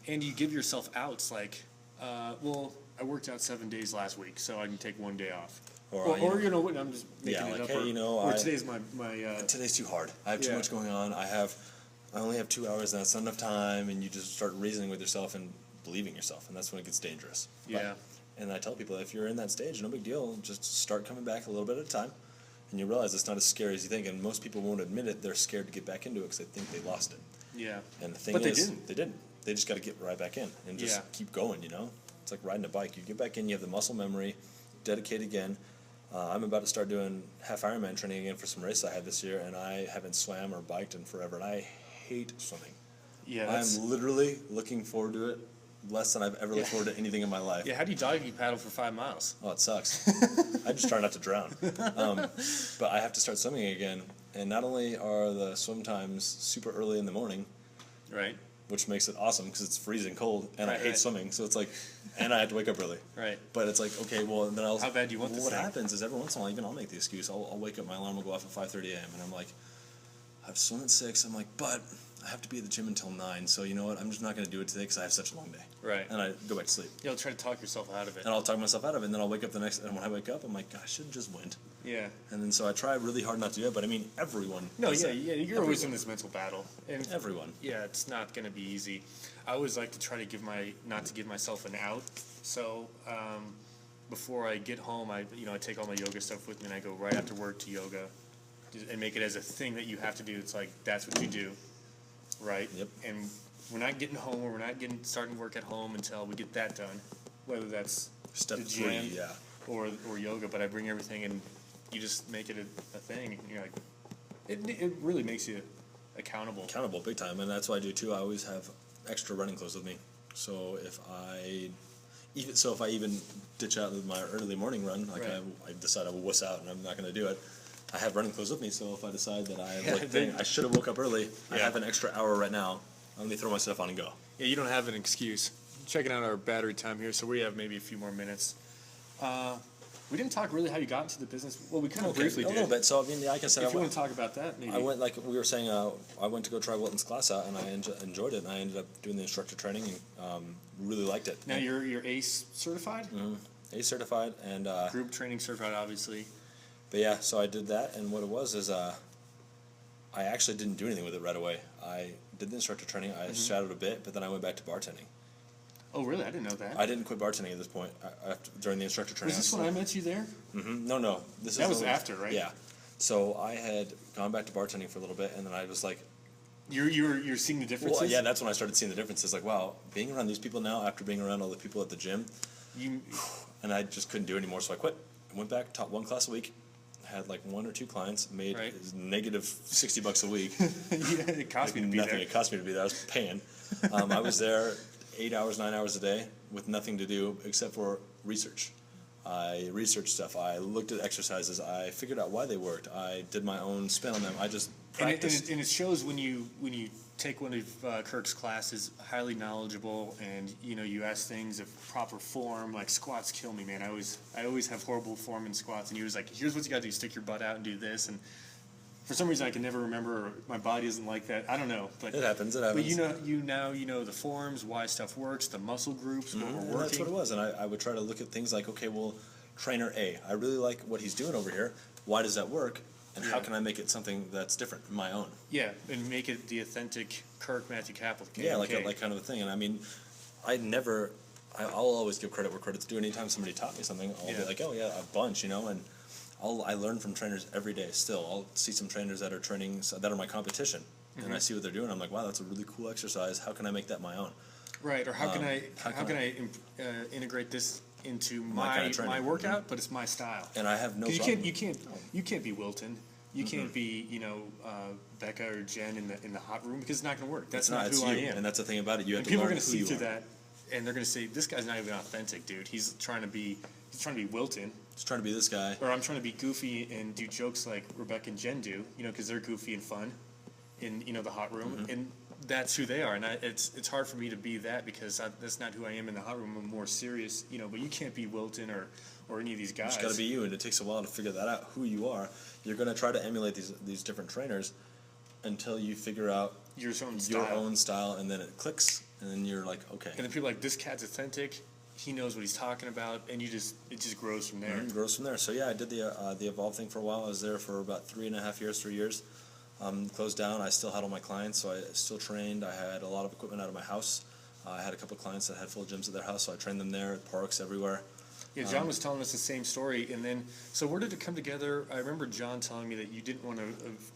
And you give yourself outs like, I worked out 7 days last week, so I can take 1 day off. Or I'm just making it up. Hey, or today's my today's too hard. I have too much going on. I only have 2 hours, and that's not enough time. And you just start reasoning with yourself and believing yourself, and that's when it gets dangerous. Yeah. And I tell people, if you're in that stage, no big deal. Just start coming back a little bit at a time, and you realize it's not as scary as you think. And most people won't admit it. They're scared to get back into it because they think they lost it. Yeah. And the thing is, they didn't. They just got to get right back in and just keep going. It's like riding a bike. You get back in, you have the muscle memory, dedicate again. I'm about to start doing half Ironman training again for some races I had this year, and I haven't swam or biked in forever, and I hate swimming. Yeah, I'm literally looking forward to it less than I've ever looked forward to anything in my life. Yeah, how do you doggy paddle for 5 miles? Oh, it sucks. I just try not to drown. But I have to start swimming again, and not only are the swim times super early in the morning, right, which makes it awesome because it's freezing cold, and I hate swimming, so it's like, and I have to wake up early. Right. But it's like, okay, well, then I'll... How bad do you want this What thing? happens is every once in a while, even I'll make the excuse. I'll wake up, my alarm will go off at 5:30 a.m., and I'm like, I have to swim at 6. I'm like, but I have to be at the gym until 9, so you know what? I'm just not going to do it today because I have such a long day. Right. And I go back to sleep. You'll try to talk yourself out of it. And I'll talk myself out of it, and then I'll wake up the next... And when I wake up, I'm like, God, I should have just went. Yeah. And then so I try really hard not to do it, but I mean, everyone... No, you're always in this mental battle. And everyone. Yeah, it's not going to be easy. I always like to try to not to give myself an out. So before I get home, I take all my yoga stuff with me, and I go right after work to yoga, and make it as a thing that you have to do. It's like that's what you do, right? Yep. And we're not getting home, or we're not starting work at home until we get that done. Whether that's Step the 3, gym yeah. or yoga, but I bring everything and you just make it a thing. And you're like, it really makes you accountable. Accountable, big time, and that's what I do too. I always have extra running clothes with me. So if I even ditch out my early morning run, like Right. I decide I will wuss out and I'm not going to do it, I have running clothes with me. So if I decide that I Yeah, like, dang, I should have woke up early, I Yeah. have an extra hour right now. Let me throw my stuff on and go. Yeah, you don't have an excuse. Checking out our battery time here, so we have maybe a few more minutes. We didn't talk really how you got into the business. Well, we kind of briefly a did. little bit. So I mean, like I said, If you want to talk about that, maybe. I went, like we were saying, I went to go try Wilton's class out, and I enjoyed it. And I ended up doing the instructor training and really liked it. Now you're ACE certified? A certified, and Group training certified, obviously. but yeah, so I did that, and what it was is I actually didn't do anything with it right away. I did the instructor training, I shadowed a bit, but then I went back to bartending. Oh, really? I didn't know that. I didn't quit bartending at this point during the instructor training. Was this when I met you there? No. That was after, right? Yeah. So I had gone back to bartending for a little bit, and then I was like, You're seeing the differences? well, yeah, that's when I started seeing the differences. Like, wow, being around these people now after being around all the people at the gym, You, and I just couldn't do it anymore, so I quit. I went back, taught one class a week, had like 1 or 2 clients, made Right. negative $60 a week. yeah, it cost me to be Nothing. there. It cost me to be there. I was paying. I was there 8 hours, 9 hours a day with nothing to do except for research. I researched stuff. I looked at exercises. I figured out why they worked. I did my own spin on them. I just practiced. And it shows when you take one of Kirk's classes, highly knowledgeable, and you ask things of proper form. Like squats kill me, man. I always have horrible form in squats, and he was like, "Here's what you got to do: stick your butt out and do this." And for some reason, I can never remember. Or my body isn't like that. I don't know, but It happens. But you know the forms, why stuff works, the muscle groups, what we're And working. that's what it was. And I would try to look at things like, okay, well, trainer A, I really like what he's doing over here. Why does that work? And how Yeah. can I make it something that's different, my own? Yeah, and make it the authentic Kirk Matthew Kapple. Yeah, like kind of a thing. And I mean, I'll always give credit where credit's due. Anytime somebody taught me something, I'll be Yeah. like, oh yeah, a bunch, and I learn from trainers every day. Still, I'll see some trainers that are training that are my competition, and I see what they're doing. I'm like, wow, that's a really cool exercise. How can I make that my own? Right, or how can I integrate this into My kind of training. my workout, but it's my style. And I have no 'Cause problem. you can't be Wilton. You can't be Becca or Jen in the hot room because it's not going to work. That's not it's who I you. am. And that's the thing about it. You have And to people are learn going to who see you through are. that, and they're going to say, "This guy's not even authentic, dude. He's trying to be Wilton, Just trying to be this guy. or I'm trying to be goofy and do jokes like Rebecca and Jen do, because they're goofy and fun in the hot room, and that's who they are. And it's hard for me to be that because that's not who I am in the hot room. I'm more serious, But you can't be Wilton or any of these guys. It's got to be you, and it takes a while to figure that out. Who you are. You're going to try to emulate these different trainers until you figure out your own your style. own style, and then it clicks, and then you're like, okay. And then people are like, this cat's authentic. He knows what he's talking about, and it just grows from there. It grows from there. So yeah, I did the Evolve thing for a while. I was there for about 3 years. Closed down. I still had all my clients, so I still trained. I had a lot of equipment out of my house. I had a couple of clients that had full gyms at their house, so I trained them there at parks everywhere. Yeah, John was telling us the same story, and then so where did it come together? I remember John telling me that you didn't want to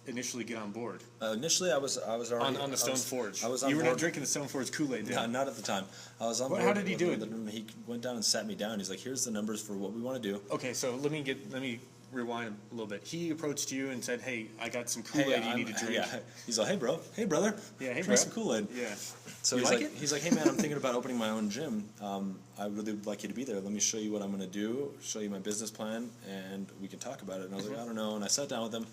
initially get on board Initially, I was already on the Stone Forge. I was on You were board. not drinking the Stone Forge Kool-Aid, then? No, not at the time. I was on Well, board. how did he do it? He went down and sat me down. He's like, "Here's the numbers for what we want to do." Okay, so let me rewind a little bit. He approached you and said, "Hey, I got some Kool-Aid you need to drink." Yeah. He's like, "Hey, bro. Hey, brother. Yeah, hey, Try bro. some Kool-Aid." Yeah. So You he's like like, it? he's like, "Hey, man, I'm thinking about opening my own gym. I really would like you to be there. Let me show you what I'm going to do. Show you my business plan, and we can talk about it." And I was like, "I don't know." And I sat down with him,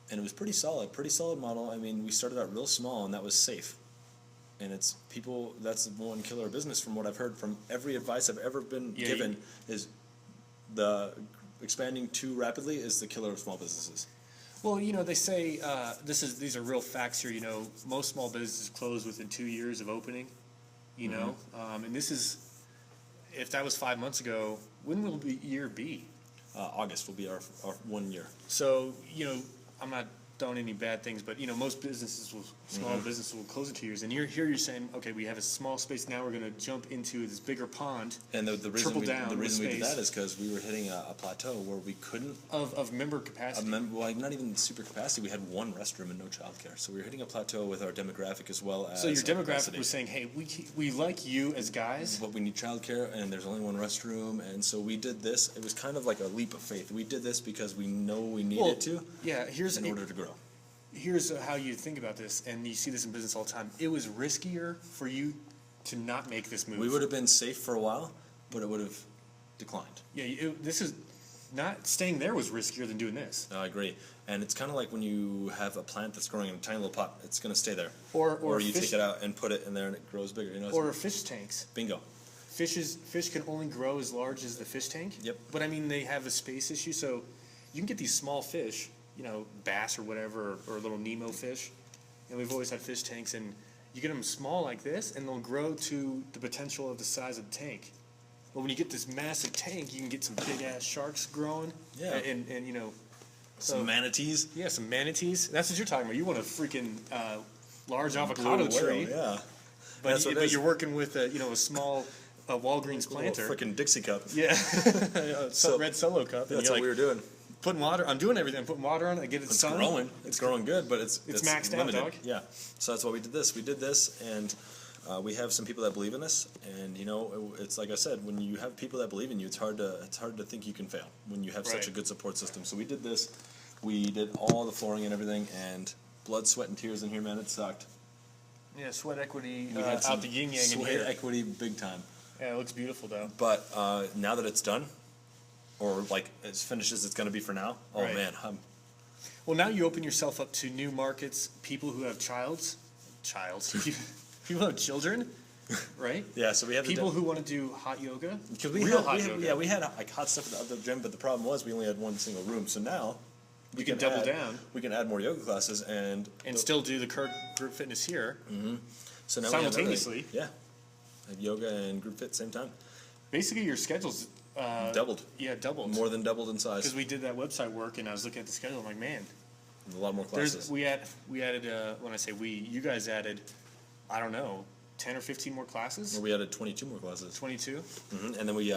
and it was pretty solid model. I mean, we started out real small, and that was safe. And it's people. That's the one killer of business, from what I've heard from every advice I've ever been given, is the expanding too rapidly is the killer of small businesses. Well, they say these are real facts here. Most small businesses close within 2 years of opening. And this is, if that was 5 months ago, when will the year be? August will be our 1 year. So I'm not throwing any bad things, but most businesses small businesses will close in 2 years. And you're saying, okay, we have a small space now. We're going to jump into this bigger pond. And the reason we did that is because we were hitting a plateau where we couldn't of member capacity. Not even super capacity. We had one restroom and no childcare, so we were hitting a plateau with our demographic as well as. So your demographic capacity. was saying, hey, we like you as guys, but we need childcare, and there's only one restroom, and so we did this. It was kind of like a leap of faith. We did this because we know we needed to. Yeah, in order to grow. Here's how you think about this, and you see this in business all the time. It was riskier for you to not make this move. We would have been safe for a while, but it would have declined. Yeah, this is not staying there was riskier than doing this. I agree, and it's kind of like when you have a plant that's growing in a tiny little pot. It's going to stay there. Or you take it out and put it in there, and it grows bigger. Or fish tanks. Bingo. Fish can only grow as large as the fish tank. Yep. But I mean, they have a space issue, so you can get these small fish, bass or whatever, or little Nemo fish. And we've always had fish tanks, and you get them small like this, and they'll grow to the potential of the size of the tank. But when you get this massive tank, you can get some big ass sharks growing. Yeah. And some manatees. Yeah, some manatees. That's what you're talking about. You want a freaking large avocado tree. Yeah. But you're working with a small Walgreens planter. Freaking Dixie cup. Yeah. Red Solo cup. That's what we were doing. Putting water. I'm doing everything. I'm putting water on it. I get it sun. Growing. It's growing good, but it's maxed limited. out, dog. Yeah. So that's why we did this. We did this, and we have some people that believe in this. And it's like I said, when you have people that believe in you, it's hard to think you can fail when you have such a good support system. So we did this. We did all the flooring and everything, and blood, sweat, and tears in here, man. It sucked. Yeah, sweat equity we had out the yin yang in here. Sweat equity, big time. Yeah, it looks beautiful though. But now that it's done, or like as finished as it's going to be for now, man, well, now you open yourself up to new markets, people who have people who have children, right? Yeah, so we have people who want to do hot yoga. Because we had like hot stuff at the other gym, but the problem was we only had one single room. So now we can double down. We can add more yoga classes and still do the Kirk group fitness here. Mm-hmm. So now simultaneously, have yoga and group fit same time. Basically, your schedule's doubled. Yeah, doubled. More than doubled in size. Because we did that website work, and I was looking at the schedule. I'm like, man, a lot more classes. We added. When I say we, you guys added, I don't know, 10 or 15 more classes. Well, we added 22 more classes. 22. Mm-hmm. And then we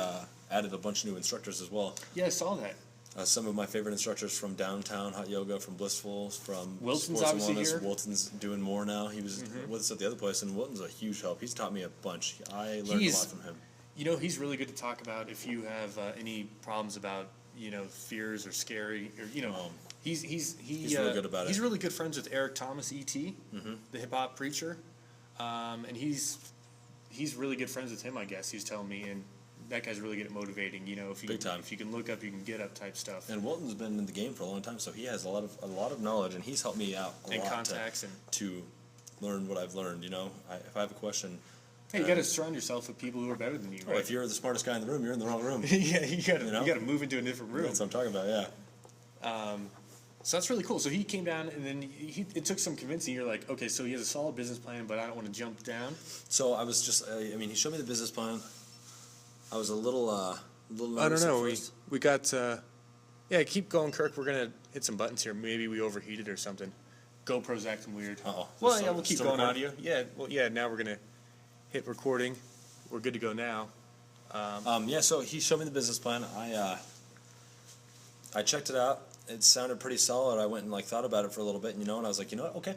added a bunch of new instructors as well. Yeah, I saw that. Some of my favorite instructors from Downtown Hot Yoga, from Blissful, from Wilton's Sports obviously Wellness. here. Wilton's doing more now. He was with us at the other place, and Wilton's a huge help. He's taught me a bunch. I learned a lot from him. He's really good to talk about if you have any problems about fears or scary or he's really good about it. He's really good friends with Eric Thomas, E.T., the hip hop preacher, and he's really good friends with him. I guess he's telling me, and that guy's really good at motivating. If you can look up, you can get up type stuff. And Wilton's been in the game for a long time, so he has a lot of knowledge, and he's helped me out a lot contacts to learn what I've learned. If I have a question. Hey, you got to surround yourself with people who are better than you. Right? If you're the smartest guy in the room, you're in the wrong room. Yeah, you got to move into a different room. That's what I'm talking about. Yeah. So that's really cool. So he came down, and then it took some convincing. You're like, okay, so he has a solid business plan, but I don't want to jump down. So I was just, he showed me the business plan. I was a little nervous. I don't know. We got, keep going, Kirk. We're gonna hit some buttons here. Maybe we overheated or something. GoPro's acting weird. Uh-oh. Well, we'll keep going audio. Yeah. Well, yeah. Now we're gonna hit recording. We're good to go now. So he showed me the business plan. I checked it out. It sounded pretty solid. I went and thought about it for a little bit, and I was like, you know what? Okay.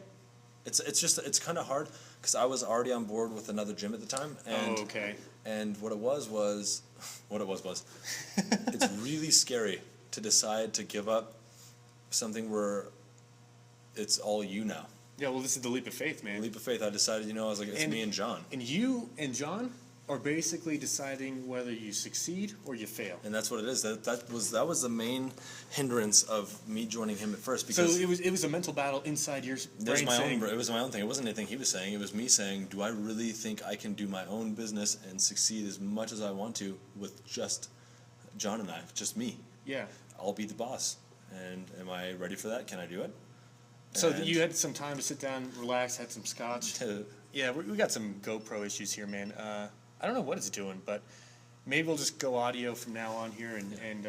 It's kind of hard because I was already on board with another gym at the time. And, okay. And what it was it's really scary to decide to give up something where it's all you now. Yeah, well, this is the leap of faith, man. Leap of faith. I decided, I was like, it's me and John. And you and John are basically deciding whether you succeed or you fail. And that's what it is. That was the main hindrance of me joining him at first. Because so it was a mental battle inside your brain. It was my own thing. It wasn't anything he was saying. It was me saying, do I really think I can do my own business and succeed as much as I want to with just John and I, just me? Yeah. I'll be the boss. And am I ready for that? Can I do it? So you had some time to sit down, relax, had some scotch. Yeah, we got some GoPro issues here, man. I don't know what it's doing, but maybe we'll just go audio from now on here, and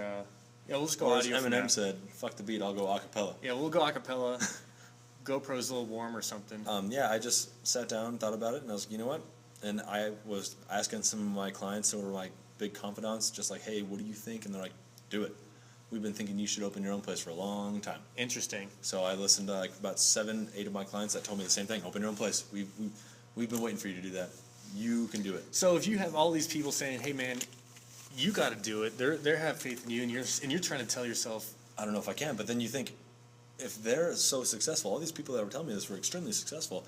we'll just go audio. Eminem said, "Fuck the beat, I'll go a cappella." Yeah, we'll go a cappella. GoPro's a little warm or something. Yeah, I just sat down, thought about it, and I was like, you know what? And I was asking some of my clients who were my big confidants, just like, hey, what do you think? And they're like, do it. We've been thinking you should open your own place for a long time. Interesting. So I listened to like about 7, 8 of my clients that told me the same thing. Open your own place. We've been waiting for you to do that. You can do it. So if you have all these people saying, hey, man, you got to do it. They have faith in you, and you're trying to tell yourself, I don't know if I can, but then you think, if they're so successful, all these people that were telling me this were extremely successful.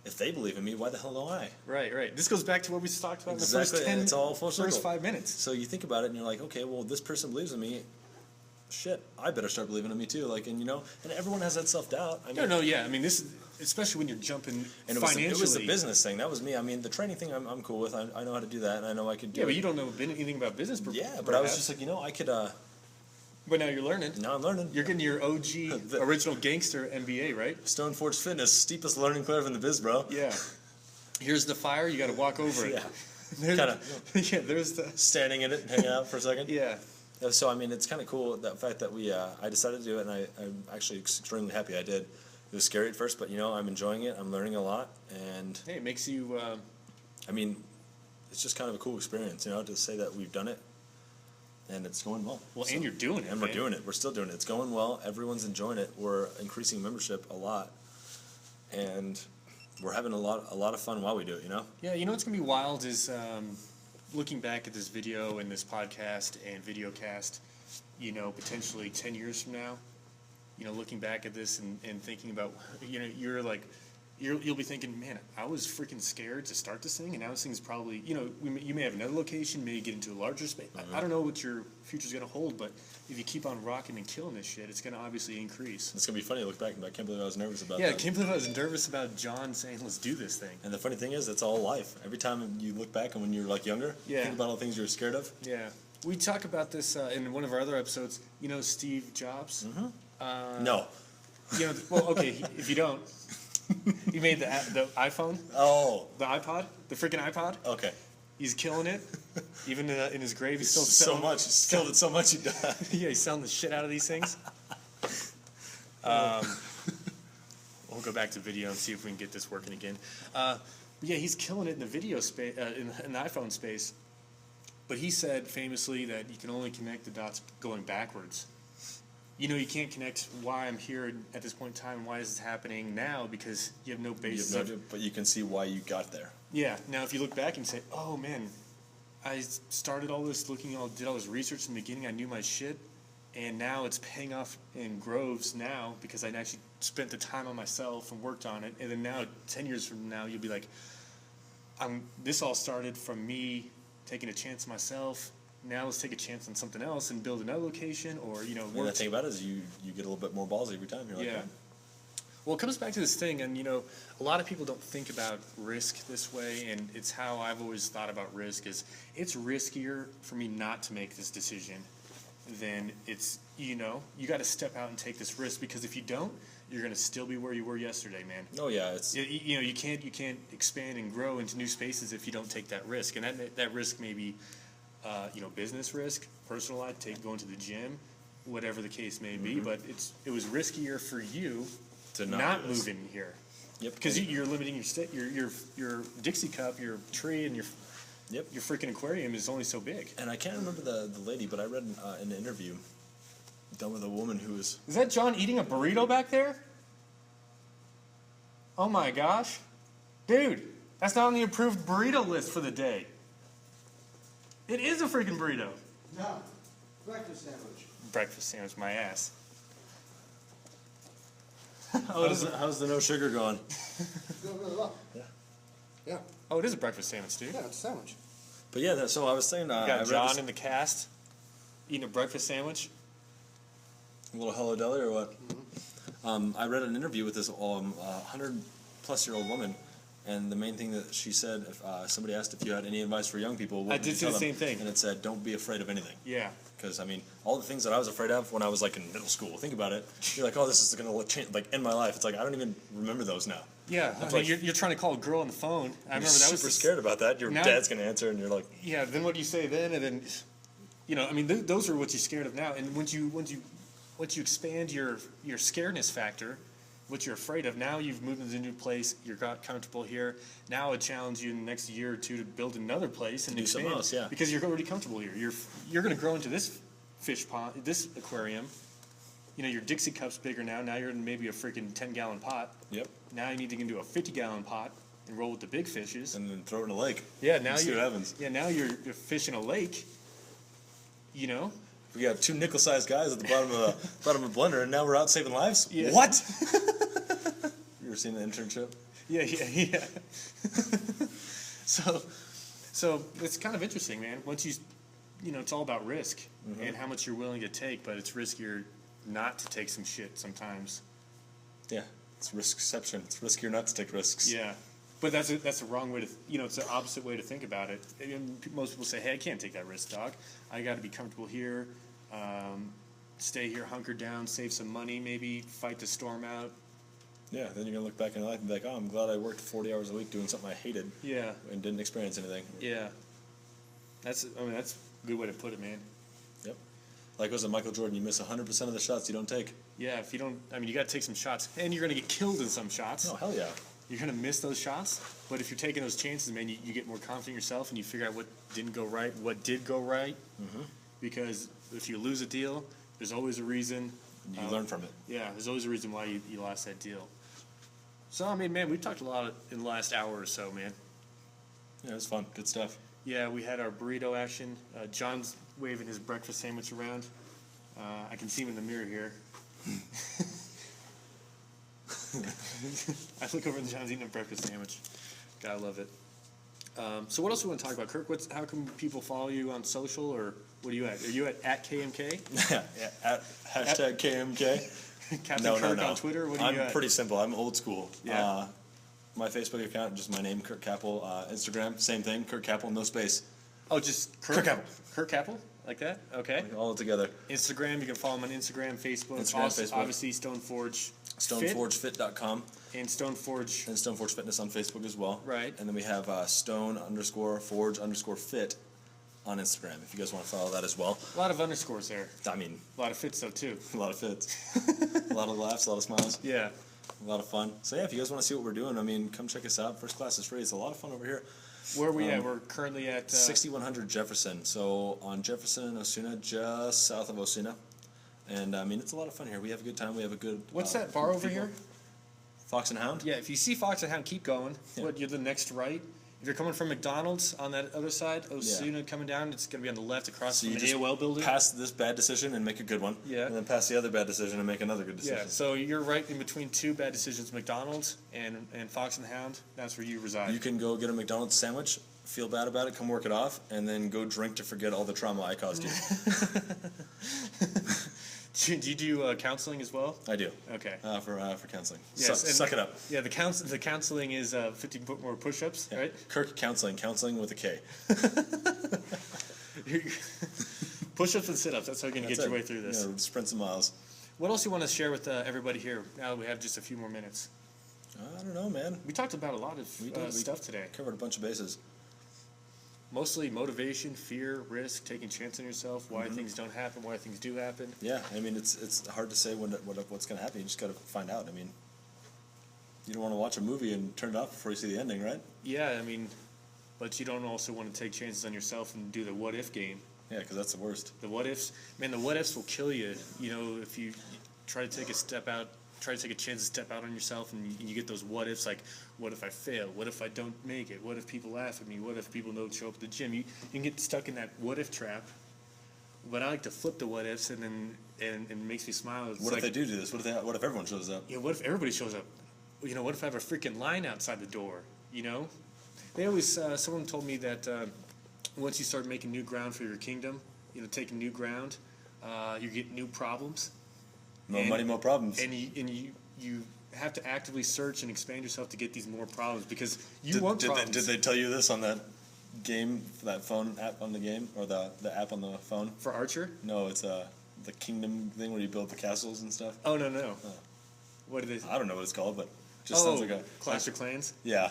If they believe in me, why the hell don't I? Right. This goes back to what we talked about Exactly, in the and it's all full first circle. 5 minutes. So you think about it, and you're like, okay, well, this person believes in me. Shit, I better start believing in me too. Like, and and everyone has that self-doubt. I mean, No, yeah. I mean, this is, especially when you're jumping and financially. it was the business thing. That was me. I mean, the training thing, I'm cool with. I know how to do that, and I know I could do it. Yeah, but you don't know anything about business. Yeah, but I was just like, I could. But now you're learning. Now I'm learning. You're getting your OG original gangster MBA, right? Stone Forge Fitness, steepest learning curve in the biz, bro. Yeah. Here's the fire. You got to walk over it. Yeah. Kind of. Yeah. There's the Standing in it, and hanging out for a second. Yeah. So I mean, it's kind of cool that fact that I decided to do it, and I'm actually extremely happy I did. It was scary at first, but I'm enjoying it. I'm learning a lot, and hey, it makes you. I mean, it's just kind of a cool experience, to say that we've done it, and it's going well. Well, and you're doing it, and we're doing it. We're still doing it. It's going well. Everyone's enjoying it. We're increasing membership a lot, and we're having a lot of fun while we do it. Yeah, what's gonna be wild is. Looking back at this video and this podcast and video cast, potentially 10 years from now, looking back at this and thinking about, you'll be thinking, man, I was freaking scared to start this thing, and now this thing's probably, you may have another location, maybe get into a larger space. Mm-hmm. I don't know what your future's going to hold, but if you keep on rocking and killing this shit, it's going to obviously increase. It's going to be funny to look back and I can't believe I was nervous about that. Yeah, I can't believe I was nervous about John saying, let's do this thing. And the funny thing is, it's all life. Every time you look back and when you're like younger, think about all the things you were scared of. Yeah. We talk about this in one of our other episodes. Steve Jobs? Mm-hmm. No. Well, okay, if you don't. He made the iPhone. Oh. The iPod. The freaking iPod. Okay. He's killing it. Even in his grave, he's still so much. He's killed it so much he died. Yeah, he's selling the shit out of these things. We'll go back to video and see if we can get this working again. Yeah, he's killing it in the video space, in the iPhone space. But he said famously that you can only connect the dots going backwards. You can't connect why I'm here at this point in time and why this is happening now because you have no basis. But you can see why you got there. Yeah. Now, if you look back and say, oh, man, I started all this did all this research in the beginning. I knew my shit. And now it's paying off in groves now because I actually spent the time on myself and worked on it. And then now, 10 years from now, you'll be like, this all started from me taking a chance on myself. Now let's take a chance on something else and build another location or, The thing about it is you get a little bit more ballsy every time. You're like, yeah. Well, it comes back to this thing, and, a lot of people don't think about risk this way, and it's how I've always thought about risk is it's riskier for me not to make this decision than it's, you got to step out and take this risk because if you don't, you're going to still be where you were yesterday, man. Oh, yeah. You can't expand and grow into new spaces if you don't take that risk, and that risk may be business risk, personal life, going to the gym, whatever the case may be. But it was riskier for you to not move in here. Yep. Because you're limiting your Dixie cup, your tree, and your freaking aquarium is only so big. And I can't remember the lady, but I read an interview done with a woman who was. Is that John eating a burrito back there? Oh my gosh, dude, that's not on the approved burrito list for the day. It is a freaking burrito. No, breakfast sandwich. Breakfast sandwich, my ass. How's the no sugar going? Going really well. Yeah. Oh, it is a breakfast sandwich, dude. Yeah, it's a sandwich. But yeah, so I was saying. You got John in the cast eating a breakfast sandwich. A little hello deli or what? Mm-hmm. I read an interview with this 100-plus-year-old woman. And the main thing that she said, if somebody asked if you had any advice for young people, what I would you did say tell the them? same thing. And it said, don't be afraid of anything. Yeah. Because, all the things that I was afraid of when I was, in middle school, think about it. You're like, oh, this is going to, end my life. It's like, I don't even remember those now. Yeah. You're trying to call a girl on the phone. I remember that was super scared about that. Your dad's going to answer, and you're like... Yeah, then what do you say then? And then, those are what you're scared of now. And once you expand your scaredness factor, what you're afraid of. Now you've moved into a new place. You're got comfortable here. Now I challenge you in the next year or two to build another place and do expand, something else, yeah. because you're already comfortable here. You're going to grow into this fish pond, this aquarium. You know, your Dixie cup's bigger now. Now you're in maybe a freaking 10-gallon pot. Yep. Now you need to get into a 50-gallon pot and roll with the big fishes. And then throw it in a lake. Yeah, now See you're what happens. Yeah, now you're fishing a lake. You know. We got 2 nickel-sized guys at the bottom of a blender, and now we're out saving lives. Yeah. What? You ever seen the internship? Yeah. So it's kind of interesting, man. Once you know, it's all about risk and how much you're willing to take, but it's riskier not to take some shit sometimes. Yeah, it's riskception. It's riskier not to take risks. Yeah, but that's the wrong way to, you know, it's the opposite way to think about it. And most people say, hey, I can't take that risk, dog. I got to be comfortable here, stay here, hunker down, save some money, maybe fight the storm out. Yeah, then you're going to look back in your life and be like, oh, I'm glad I worked 40 hours a week doing something I hated. Yeah. And didn't experience anything. Yeah. That's a good way to put it, man. Yep. Like was it Michael Jordan, you miss 100% of the shots you don't take. Yeah, if you don't, I mean, you got to take some shots, and you're going to get killed in some shots. Oh, hell yeah. You're going to miss those shots, but if you're taking those chances, man, you get more confident in yourself, and you figure out what didn't go right, what did go right. Because if you lose a deal, there's always a reason. You learn from it. Yeah, there's always a reason why you lost that deal. So, I mean, man, we've talked a lot in the last hour or so, man. Yeah, it was fun. Good stuff. Yeah, we had our burrito action. John's waving his breakfast sandwich around. I can see him in the mirror here. I look over and John's eating a breakfast sandwich. Gotta love it. So what else do we want to talk about, Kirk? How can people follow you on social, or what are you at? Are you at KMK? Yeah, at hashtag KMK. Captain Kirk on Twitter? What are you I'm at? pretty simple. I'm old school. Yeah. My Facebook account, just my name, Kirk Kapple. Instagram, same thing, Kirk Kapple, no space. Oh, just Kirk Kapple. Kirk Kapple? Like that? Okay. All together. Instagram, you can follow him on Instagram, Facebook. Facebook. Obviously, Stoneforge. StoneForgeFit.com. And Stoneforge. And Stoneforge Fitness on Facebook as well. Right. And then we have Stone_Forge_Fit on Instagram, if you guys want to follow that as well. A lot of underscores there. I mean, A lot of fits, though, too. a lot of fits. A lot of laughs, a lot of smiles. Yeah. A lot of fun. So yeah, if you guys want to see what we're doing, I mean, come check us out. First class is free. It's a lot of fun over here. Where are we at? We're currently at... 6100 Jefferson. So on Jefferson and Osuna, just south of Osuna. And I mean, it's a lot of fun here. We have a good time. We have a good... What's that bar over here? Fox and Hound? Yeah, if you see Fox and Hound, keep going. Yeah. What, you're the next right? If you're coming from McDonald's on that other side, Osuna coming down, it's going to be on the left across So from you the just AOL building. pass this bad decision and make a good one. Yeah. And then pass the other bad decision and make another good decision. Yeah, so you're right in between two bad decisions, McDonald's and Fox and Hound. That's where you reside. You can go get a McDonald's sandwich, feel bad about it, come work it off, and then go drink to forget all the trauma I caused you. Do you do counseling as well? I do. Okay. For counseling. Yes, Suck it up. Yeah, the counseling is 50 more push-ups, Yeah. right? Kirk Counseling with a K. Push-ups and sit-ups. That's how you're going to get That's your it. way through this. You know, sprint some miles. What else do you want to share with everybody here now that we have just a few more minutes? I don't know, man. We talked about a lot of We did. stuff today. Covered a bunch of bases. Mostly motivation, fear, risk, taking chance on yourself, why things don't happen, why things do happen. Yeah, I mean, it's hard to say what's going to happen. You just got to find out. I mean, you don't want to watch a movie and turn it off before you see the ending, right? Yeah, I mean, but you don't also want to take chances on yourself and do the what-if game. Yeah, because that's the worst. The what-ifs, man, the what-ifs will kill you. You know, if you try to take a step out, try to take a chance to step out on yourself, and you get those what-ifs, like, what if I fail? What if I don't make it? What if people laugh at me? What if people don't show up at the gym? You can get stuck in that what-if trap. But I like to flip the what-ifs, and it makes me smile. It's What like, if they do this? What if everyone shows up? yeah, what if everybody shows up? You know, what if I have a freaking line outside the door? You know, they always. Someone told me that once you start making new ground for your kingdom, you know, taking new ground, you get new problems. More money, more problems. And you have to actively search and expand yourself to get these more problems because you want problems. Did they tell you this on that game, that phone app on the game, or the app on the phone? For Archer? No, it's the kingdom thing where you build the castles and stuff. Oh no. What do they? I don't know what it's called, but just sounds like a Clash of Clans. Yeah.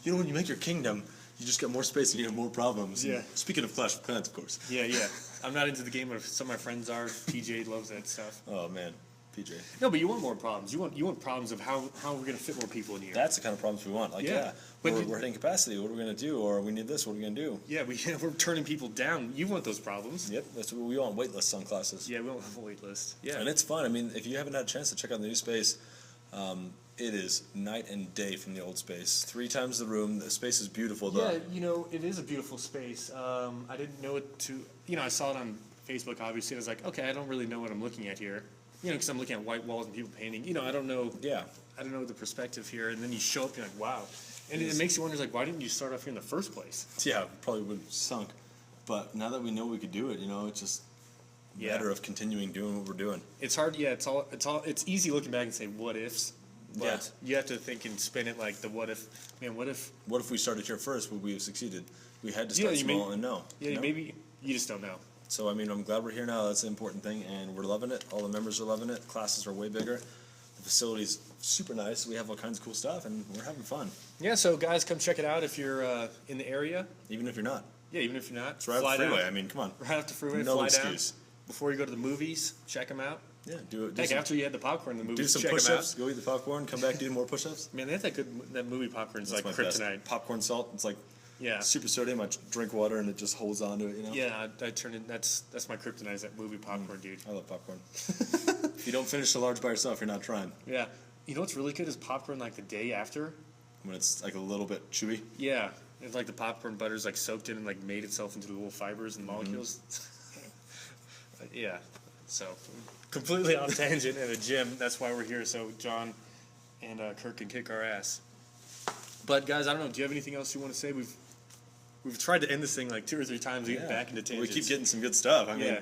You know, when you make your kingdom, you just get more space and you have more problems. Yeah. And speaking of Clash of Clans, of course. Yeah. I'm not into the game, but some of my friends are. TJ loves that stuff. Oh man. PJ. No, but you want more problems. You want problems of how we're gonna fit more people in here. That's the kind of problems we want. Like, Yeah. But we're hitting capacity. What are we gonna do? Or we need this. What are we gonna do? Yeah, we're turning people down. You want those problems. Yep, that's what we want. Wait lists on classes. Yeah, we don't have a wait list. Yeah. And it's fun. I mean, if you haven't had a chance to check out the new space, it is night and day from the old space. 3 times the room. The space is beautiful. Yeah, it is a beautiful space. I didn't know it to, I saw it on Facebook, obviously, and I was like, okay, I don't really know what I'm looking at here. Because I'm looking at white walls and people painting. I don't know. Yeah. I don't know the perspective here. And then you show up, you're like, wow. And it makes you wonder, like, why didn't you start off here in the first place? Yeah, probably would have sunk. But now that we know we could do it, it's just a matter of continuing doing what we're doing. It's hard. Yeah, it's easy looking back and say what ifs. But you have to think and spin it like the what if. Man, what if? What if we started here first? Would we have succeeded? We had to start small and no. Yeah, maybe you just don't know. So, I mean, I'm glad we're here now. That's the important thing, and we're loving it. All the members are loving it. Classes are way bigger. The facility's super nice. We have all kinds of cool stuff, and we're having fun. Yeah, so guys, come check it out if you're in the area. Even if you're not. Yeah, even if you're not. It's right off the freeway. I mean, come on. Right off the freeway, no fly excuse. down. Before you go to the movies, check them out. Yeah, do it. Heck, after you had the popcorn in the movies, do some check push-ups. them out. Go eat the popcorn. Come back, do more push-ups. Man, they have that movie popcorn's like my kryptonite. best. Popcorn salt. It's like Yeah. super sodium. I drink water and it just holds on to it. Yeah, I turn it. That's my kryptonite. Is that movie popcorn, dude. I love popcorn. If you don't finish the large by yourself, you're not trying. Yeah. You know what's really good is popcorn like the day after. When it's like a little bit chewy. Yeah, it's like the popcorn butter's like soaked in and like made itself into the little fibers and molecules. Yeah. So completely off tangent at a gym. That's why we're here. So John and Kirk can kick our ass. But guys, I don't know. Do you have anything else you want to say? We've tried to end this thing like 2 or 3 times. We get back into tangents. We keep getting some good stuff. I mean,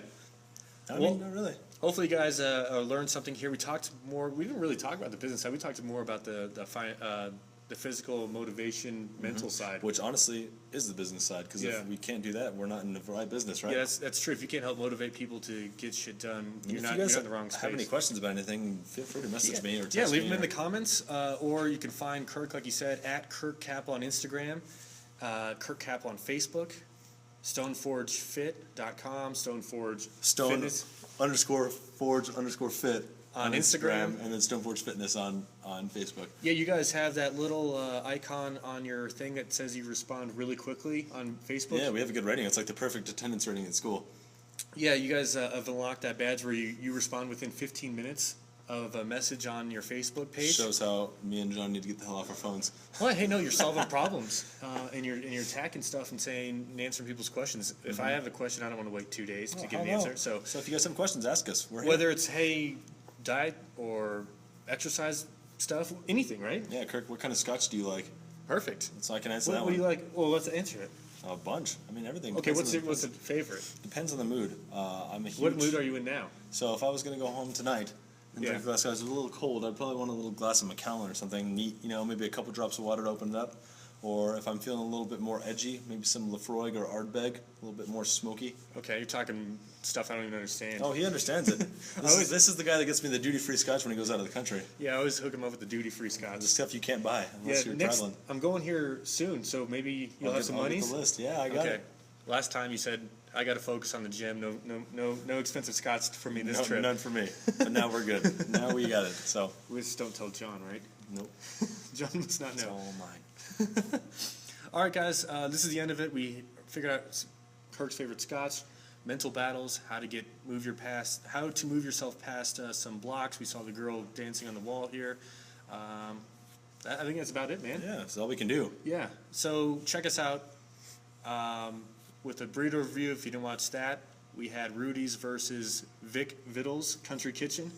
not really. Hopefully, you guys learned something here. We talked more. We didn't really talk about the business side. We talked more about the physical motivation, mental side. Which honestly is the business side, because if we can't do that, we're not in the right business, right? Yeah, that's true. If you can't help motivate people to get shit done, you're not in the wrong space. Have any questions about anything, feel free to message me or text me. Yeah, leave them me in the comments, or you can find Kirk, like you said, at Kirk Kapple on Instagram, Kirk Kapple on Facebook, StoneForgeFit.com, StoneForge Fitness. _Forge_Fit on Instagram, and then Stoneforge Fitness on Facebook. Yeah, you guys have that little icon on your thing that says you respond really quickly on Facebook. Yeah, we have a good rating. It's like the perfect attendance rating at school. Yeah, you guys have unlocked that badge where you respond within 15 minutes of a message on your Facebook page. Shows how me and John need to get the hell off our phones. Well, hey, no, you're solving problems, and you're attacking stuff and answering people's questions. If I have a question, I don't want to wait 2 days to get an answer. So if you got some questions, ask us. We're whether it's diet or exercise stuff, anything, right? Yeah, Kirk, what kind of scotch do you like? Perfect. So I can answer that one. What do you like? Well, let's answer it. A bunch. I mean, everything. Okay, what's the favorite? Depends on the mood. I'm a huge. What mood are you in now? So if I was going to go home tonight and drink a glass, I was a little cold, I'd probably want a little glass of Macallan or something neat, maybe a couple drops of water to open it up. Or if I'm feeling a little bit more edgy, maybe some Lafroig or Ardbeg, a little bit more smoky. Okay, you're talking stuff I don't even understand. Oh, he understands it. This is the guy that gets me the duty-free scotch when he goes out of the country. Yeah, I always hook him up with the duty-free scotch. The stuff you can't buy unless you're traveling. I'm going here soon, so maybe you'll have some money. I'll get the list. Yeah, I got it. Last time you said I got to focus on the gym. No expensive scotch for me this trip. None for me. But now we're good. Now we got it. So we just don't tell John, right? Nope. John must not know. It's all mine. All right, guys. This is the end of it. We figured out Kirk's favorite scotch, mental battles, how to move yourself past some blocks. We saw the girl dancing on the wall here. I think that's about it, man. Yeah, that's all we can do. Yeah. So check us out with a burrito review. If you didn't watch that, we had Rudy's versus Vic Vittles Country Kitchen.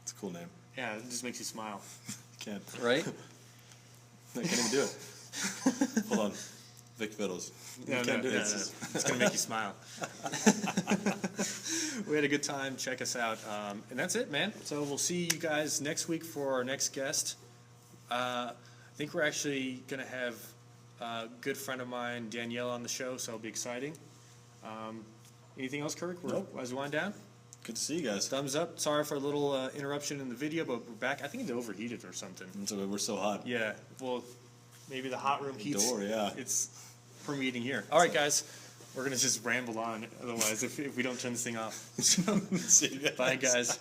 It's a cool name. Yeah, it just makes you smile. Can't. Right? I can't even do it. Hold on. Vic Vittles. No, it's going to make you smile. We had a good time. Check us out. And that's it, man. So we'll see you guys next week for our next guest. I think we're actually going to have a good friend of mine, Danielle, on the show, so it'll be exciting. Anything else, Kirk? Nope. As we wind down? Good to see you guys. Thumbs up. Sorry for a little interruption in the video, but we're back. I think it overheated or something. So we're so hot. Yeah. Well, maybe the hot room heats. Door, yeah. It's permeating here. All right, guys. We're going to just ramble on otherwise if we don't turn this thing off. See you guys. Bye, guys.